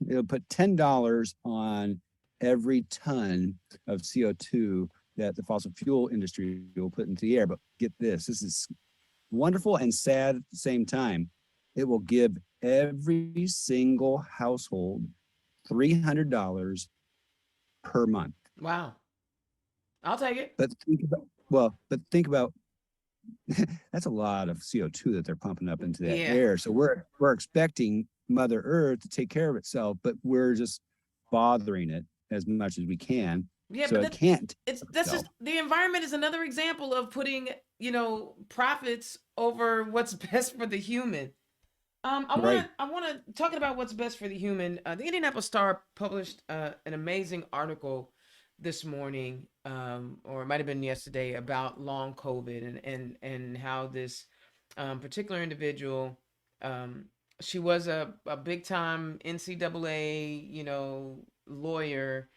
it'll put $10 on every ton of CO2 that the fossil fuel industry will put into the air. But get this is wonderful and sad at the same time. It will give every single household $300 per month. Wow. I'll take it. But think about that's a lot of CO2 that they're pumping up into that air. So we're expecting Mother Earth to take care of itself, but we're just bothering it as much as we can. Yeah, so but it can't. That's just the environment is another example of putting, profits over what's best for the human. I want to talk about what's best for the human. The Indianapolis Star published an amazing article this morning, or it might have been yesterday, about long COVID and how this particular individual, she was a big time NCAA, lawyer,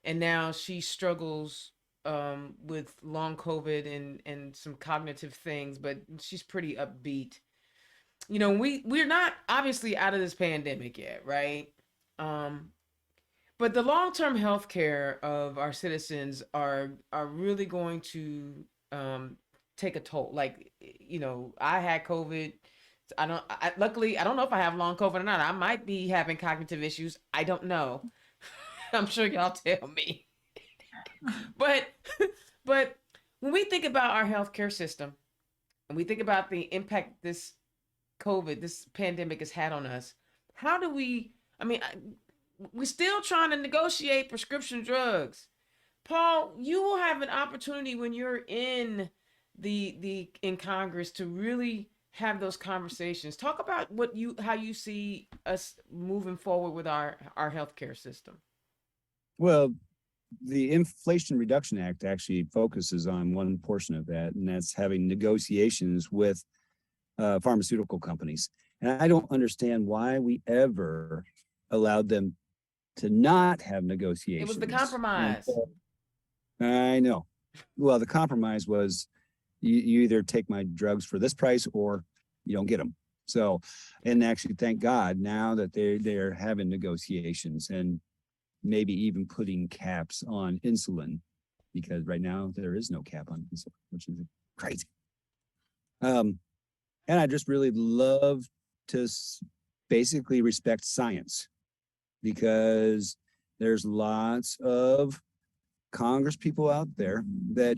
and now she struggles with long COVID and some cognitive things, but she's pretty upbeat. We're not obviously out of this pandemic yet, right? But the long-term health care of our citizens are really going to take a toll. Like, I had COVID. Luckily, I don't know if I have long COVID or not. I might be having cognitive issues. I don't know. I'm sure y'all tell me. But when we think about our healthcare system and we think about the impact this pandemic has had on us, how do we're still trying to negotiate prescription drugs. Paul, you will have an opportunity when you're in in Congress to really have those conversations. Talk about how you see us moving forward with our healthcare system. Well, the Inflation Reduction Act actually focuses on one portion of that, and that's having negotiations with pharmaceutical companies. And I don't understand why we ever allowed them to not have negotiations. It was the compromise. I know. Well, the compromise was you either take my drugs for this price or you don't get them. So, and actually, thank God now that they're having negotiations and maybe even putting caps on insulin, because right now there is no cap on insulin, which is crazy. And I just really love to basically respect science, because There's lots of Congress people out there that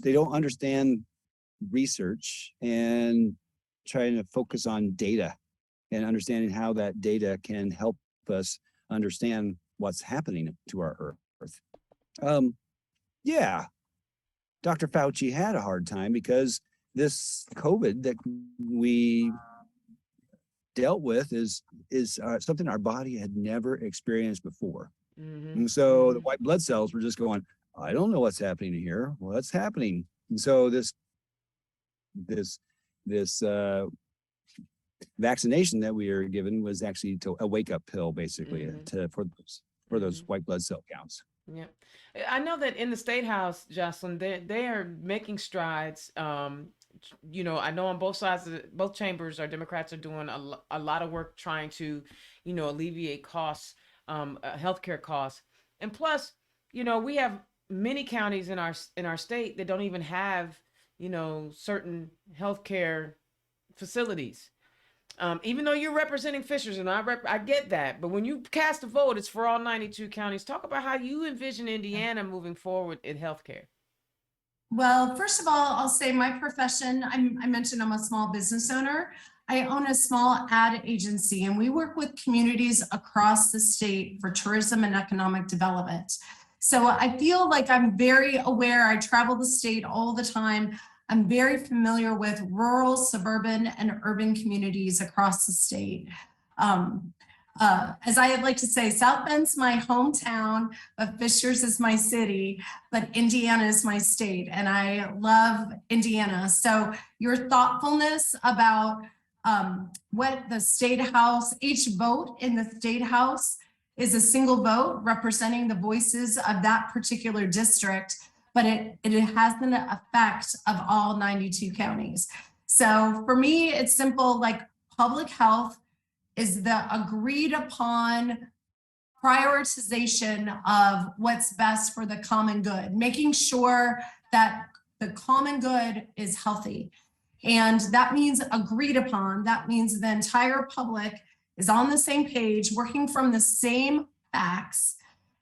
they don't understand research and trying to focus on data and understanding how that data can help us understand what's happening to our Earth. Yeah, Dr. Fauci had a hard time because this COVID that we dealt with is something our body had never experienced before. And so the white blood cells were just going, I don't know what's happening here. What's happening? And so this vaccination that we are given was actually a wake-up pill, basically, for those white blood cell counts. Yeah, I know that in the State House, Jocelyn, they are making strides. I know on both sides, both chambers, our Democrats are doing a lot of work trying to, alleviate costs, healthcare costs, and plus, we have many counties in our state that don't even have, certain healthcare facilities. Even though you're representing Fishers, and I get that, but when you cast a vote, it's for all 92 counties. Talk about how you envision Indiana moving forward in healthcare. Well, first of all, I'll say my profession, I mentioned I'm a small business owner. I own a small ad agency, and we work with communities across the state for tourism and economic development. So I feel like I'm very aware. I travel the state all the time. I'm very familiar with rural, suburban, and urban communities across the state. As I like to say, South Bend's my hometown, but Fishers is my city, but Indiana is my state, and I love Indiana. So your thoughtfulness about what the State House, each vote in the State House is a single vote representing the voices of that particular district, but it has an effect of all 92 counties. So for me, it's simple, like public health is the agreed upon prioritization of what's best for the common good, making sure that the common good is healthy. And that means agreed upon. That means the entire public is on the same page, working from the same facts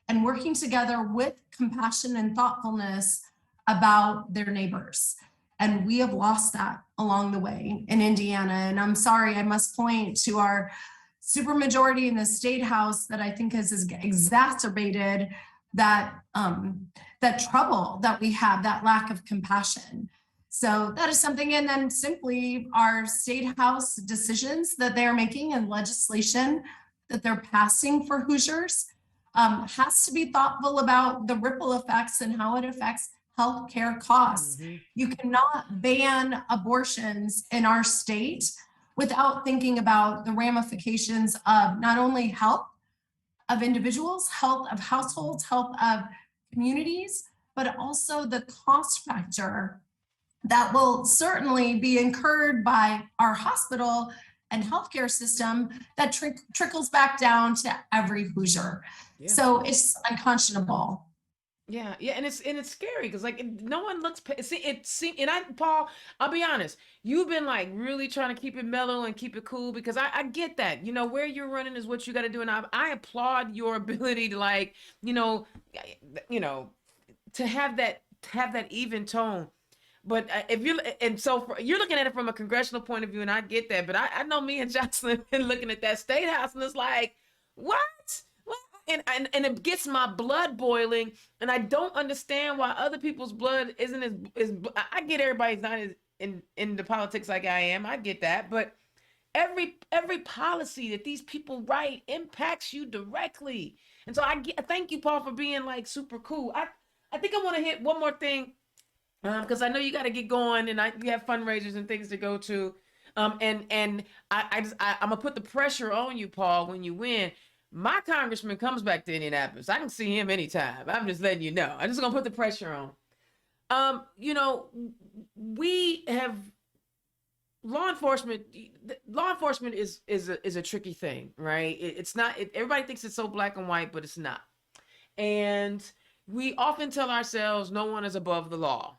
and working together with compassion and thoughtfulness about their neighbors. And we have lost that along the way in Indiana. And I'm sorry, I must point to our supermajority in the State House that I think has exacerbated that, that trouble that we have, that lack of compassion. So that is something. And then simply our State House decisions that they're making and legislation that they're passing for Hoosiers has to be thoughtful about the ripple effects and how it affects healthcare costs. You cannot ban abortions in our state without thinking about the ramifications of not only health of individuals, health of households, health of communities, but also the cost factor that will certainly be incurred by our hospital and healthcare system that trickles back down to every Hoosier. Yeah. So it's unconscionable. Yeah, and it's scary because like no one looks. Paul, I'll be honest. You've been like really trying to keep it mellow and keep it cool because I get that. Where you're running is what you got to do, and I applaud your ability to like to have that even tone. But if you're looking at it from a congressional point of view, and I get that. But I know me and Jocelyn been looking at that State House, and it's like, what? And it gets my blood boiling, and I don't understand why other people's blood isn't as I get everybody's not as in the politics like I am. I get that, but every policy that these people write impacts you directly. And so I thank you, Paul, for being like super cool. I think I want to hit one more thing because I know you got to get going, and you have fundraisers and things to go to. And I'm gonna put the pressure on you, Paul, when you win. My congressman comes back to Indianapolis. I can see him anytime. I'm just letting you know. I'm just gonna put the pressure on. We have law enforcement. Law enforcement is a tricky thing, right? It's not. Everybody thinks it's so black and white, but it's not. And we often tell ourselves, no one is above the law.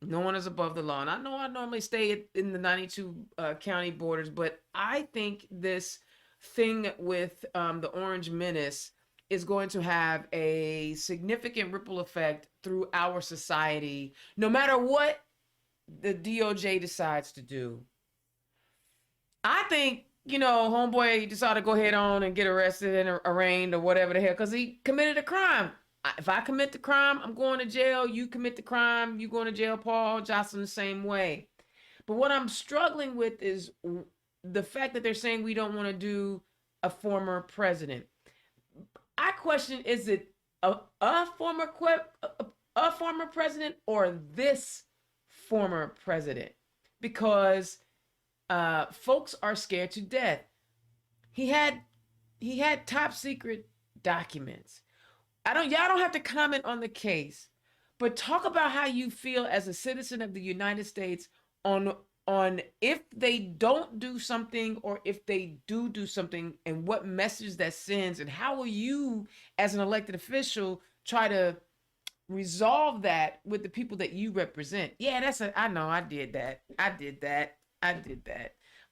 No one is above the law. And I know I normally stay in the 92 county borders, but I think this thing with the Orange Menace is going to have a significant ripple effect through our society, no matter what the DOJ decides to do. I think, homeboy just ought to go ahead on and get arrested and arraigned or whatever the hell, because he committed a crime. If I commit the crime, I'm going to jail. You commit the crime, you going to jail. Paul, Jocelyn, the same way. But what I'm struggling with is the fact that they're saying we don't want to do a former president. I question, is it a former president or this former president? Because folks are scared to death. He had top secret documents. Y'all don't have to comment on the case, but talk about how you feel as a citizen of the United States on if they don't do something, or if they do something, and what message that sends, and how will you as an elected official try to resolve that with the people that you represent. Yeah, I know I did that.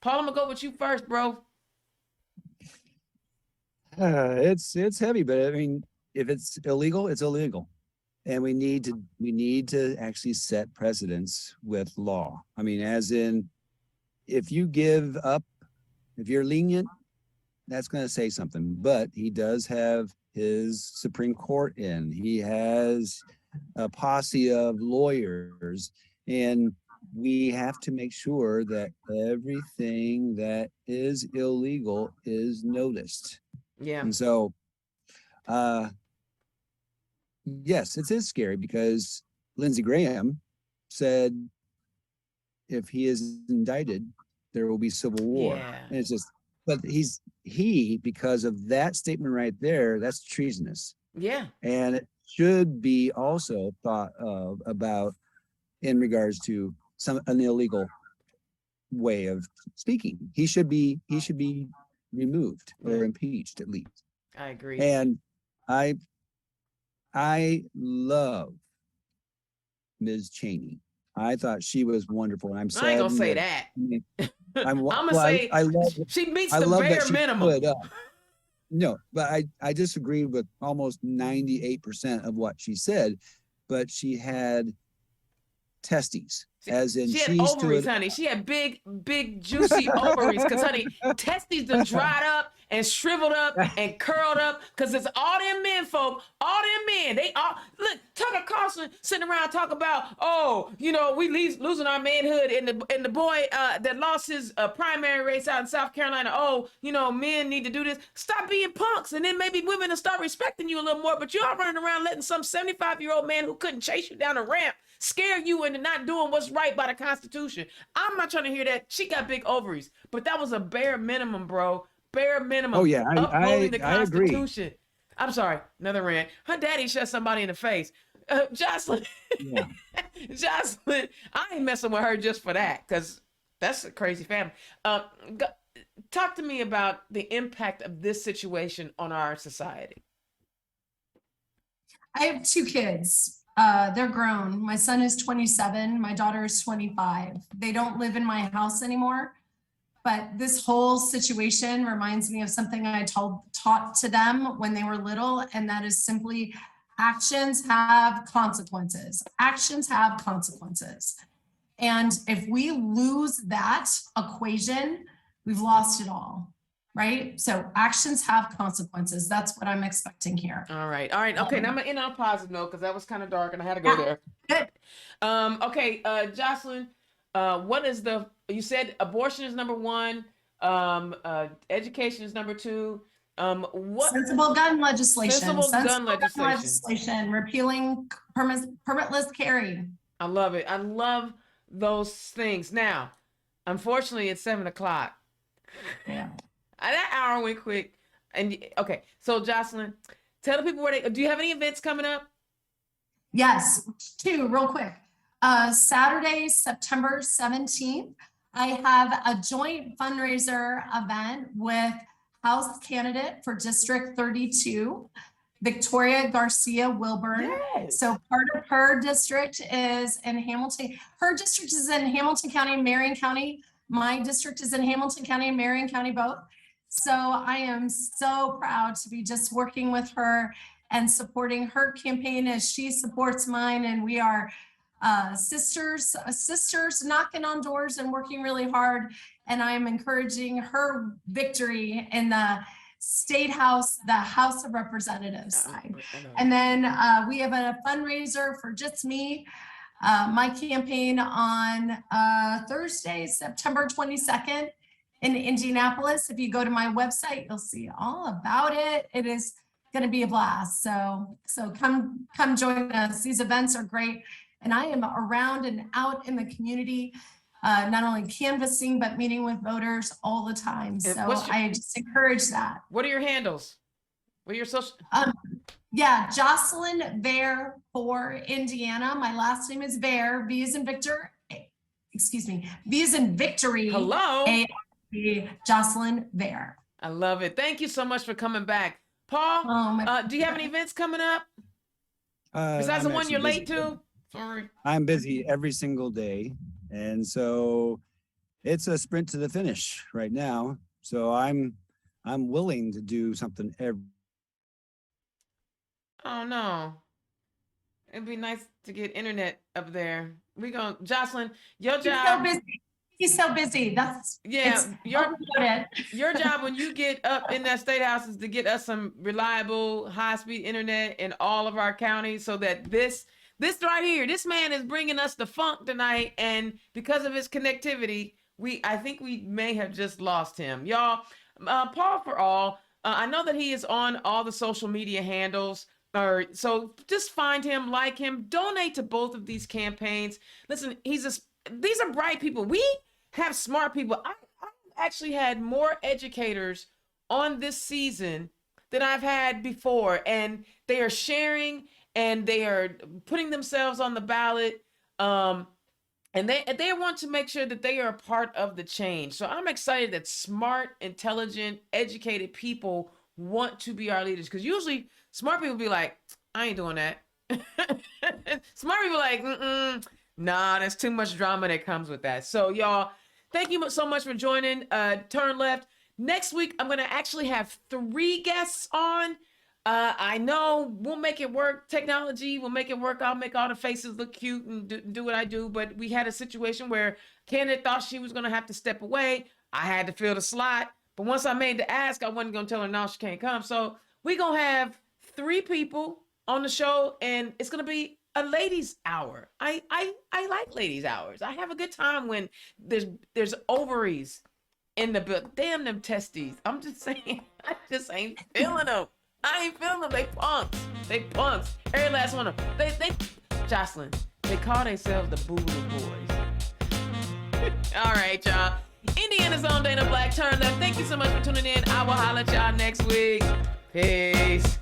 Paul, I'm gonna go with you first, bro. It's heavy, but I mean, if it's illegal, it's illegal. And we need to actually set precedents with law. I mean, as in, if you give up, if you're lenient, that's going to say something. But he does have his Supreme Court in. He has a posse of lawyers, and we have to make sure that everything that is illegal is noticed. Yeah. And so, yes, it is scary, because Lindsey Graham said if he is indicted, there will be civil war. Yeah. And it's just, but because of that statement right there, that's treasonous. Yeah. And it should be also thought of about in regards to an illegal way of speaking. He should be removed or impeached, at least. I agree. And I love Ms. Cheney. I thought she was wonderful, and I'm sad. I ain't gonna say that. I'm gonna say I love, she meets I the love bare that she minimum. put up. No, but I disagree with almost 98% of what she said. But she had testes, as in she had ovaries, honey. She had big, juicy ovaries. Because, honey, testes done dried up and shriveled up and curled up. Because it's all them men, folk. All them men. They all look. Tucker Carlson sitting around talking about, we losing our manhood, and the boy that lost his primary race out in South Carolina. Men need to do this. Stop being punks, and then maybe women will start respecting you a little more. But you all running around letting some 75-year-old man who couldn't chase you down a ramp scare you into not doing what's right by the Constitution. I'm not trying to hear that. She got big ovaries, but that was a bare minimum, bro. Bare minimum. Oh yeah, upholding the Constitution. Agree. I'm sorry, another rant. Her daddy shot somebody in the face. Jocelyn, yeah. Jocelyn, I ain't messing with her just for that, because that's a crazy family. Talk to me about the impact of this situation on our society. I have 2 kids. They're grown. My son is 27. My daughter is 25. They don't live in my house anymore. But this whole situation reminds me of something I taught to them when they were little, and that is simply actions have consequences. Actions have consequences. And if we lose that equation, we've lost it all. Right? So actions have consequences. That's what I'm expecting here. All right. Okay. Now I'm gonna end on a positive note, because that was kind of dark and I had to go there. Good. Okay. Jocelyn, you said abortion is number 1. Education is number 2. Sensible gun legislation. Sensible gun legislation. Repealing permitless carry. I love it. I love those things. Now, unfortunately, it's 7:00. Yeah. That hour went quick. And okay, so Jocelyn, tell the people do you have any events coming up? Yes, 2 real quick. Saturday, September 17th, I have a joint fundraiser event with House candidate for District 32, Victoria Garcia Wilburn. Yes. So part of her district is in Hamilton. Her district is in Hamilton County and Marion County. My district is in Hamilton County and Marion County both. So I am so proud to be just working with her and supporting her campaign as she supports mine. And we are sisters knocking on doors and working really hard. And I am encouraging her victory in the State House, the House of Representatives side. And then we have a fundraiser for Just Me, my campaign on Thursday, September 22nd in Indianapolis. If you go to my website, you'll see all about it. It is going to be a blast. So come join us. These events are great. And I am around and out in the community, not only canvassing, but meeting with voters all the time. So I just encourage that. What are your handles? What are your social? Yeah, Jocelyn Vare for Indiana. My last name is Vare, V as in Victor, excuse me, V as in victory. Hello. Jocelyn Vare. I love it. Thank you so much for coming back. Paul, do you have any events coming up? Besides the one you're late to? Sorry. I'm busy every single day. And so it's a sprint to the finish right now. So I'm willing to do something every. Oh no. It'd be nice to get internet up there. Jocelyn, your job. He's so busy. Your job when you get up in that state house is to get us some reliable high-speed internet in all of our counties, so that this right here, this man is bringing us the funk tonight, and because of his connectivity, I think we may have just lost him. Y'all, Paul for All, I know that he is on all the social media handles. So just find him, like him, donate to both of these campaigns. Listen, these are bright people. We have smart people. I actually had more educators on this season than I've had before, and they are sharing and they are putting themselves on the ballot. And they want to make sure that they are a part of the change. So I'm excited that smart, intelligent, educated people want to be our leaders, because usually smart people be like, I ain't doing that. Smart people like, nah, there's too much drama that comes with that. So y'all, thank you so much for joining Turn Left. Next week, I'm going to actually have 3 guests on. I know we'll make it work. Technology will make it work. I'll make all the faces look cute and do what I do. But we had a situation where candidate thought she was going to have to step away. I had to fill the slot. But once I made the ask, I wasn't going to tell her, no, she can't come. So we're going to have 3 people on the show, and it's going to be a ladies' hour. I like ladies' hours. I have a good time when there's ovaries in the build. Damn them testes. I'm just saying, I just ain't feeling them. I ain't feeling them. They punks. They punks. Every last one of them. They Jocelyn, they call themselves the Boogaloo Boys. All right, y'all. Indiana's own Dana Black, Turn Left. Thank you so much for tuning in. I will holler at y'all next week. Peace.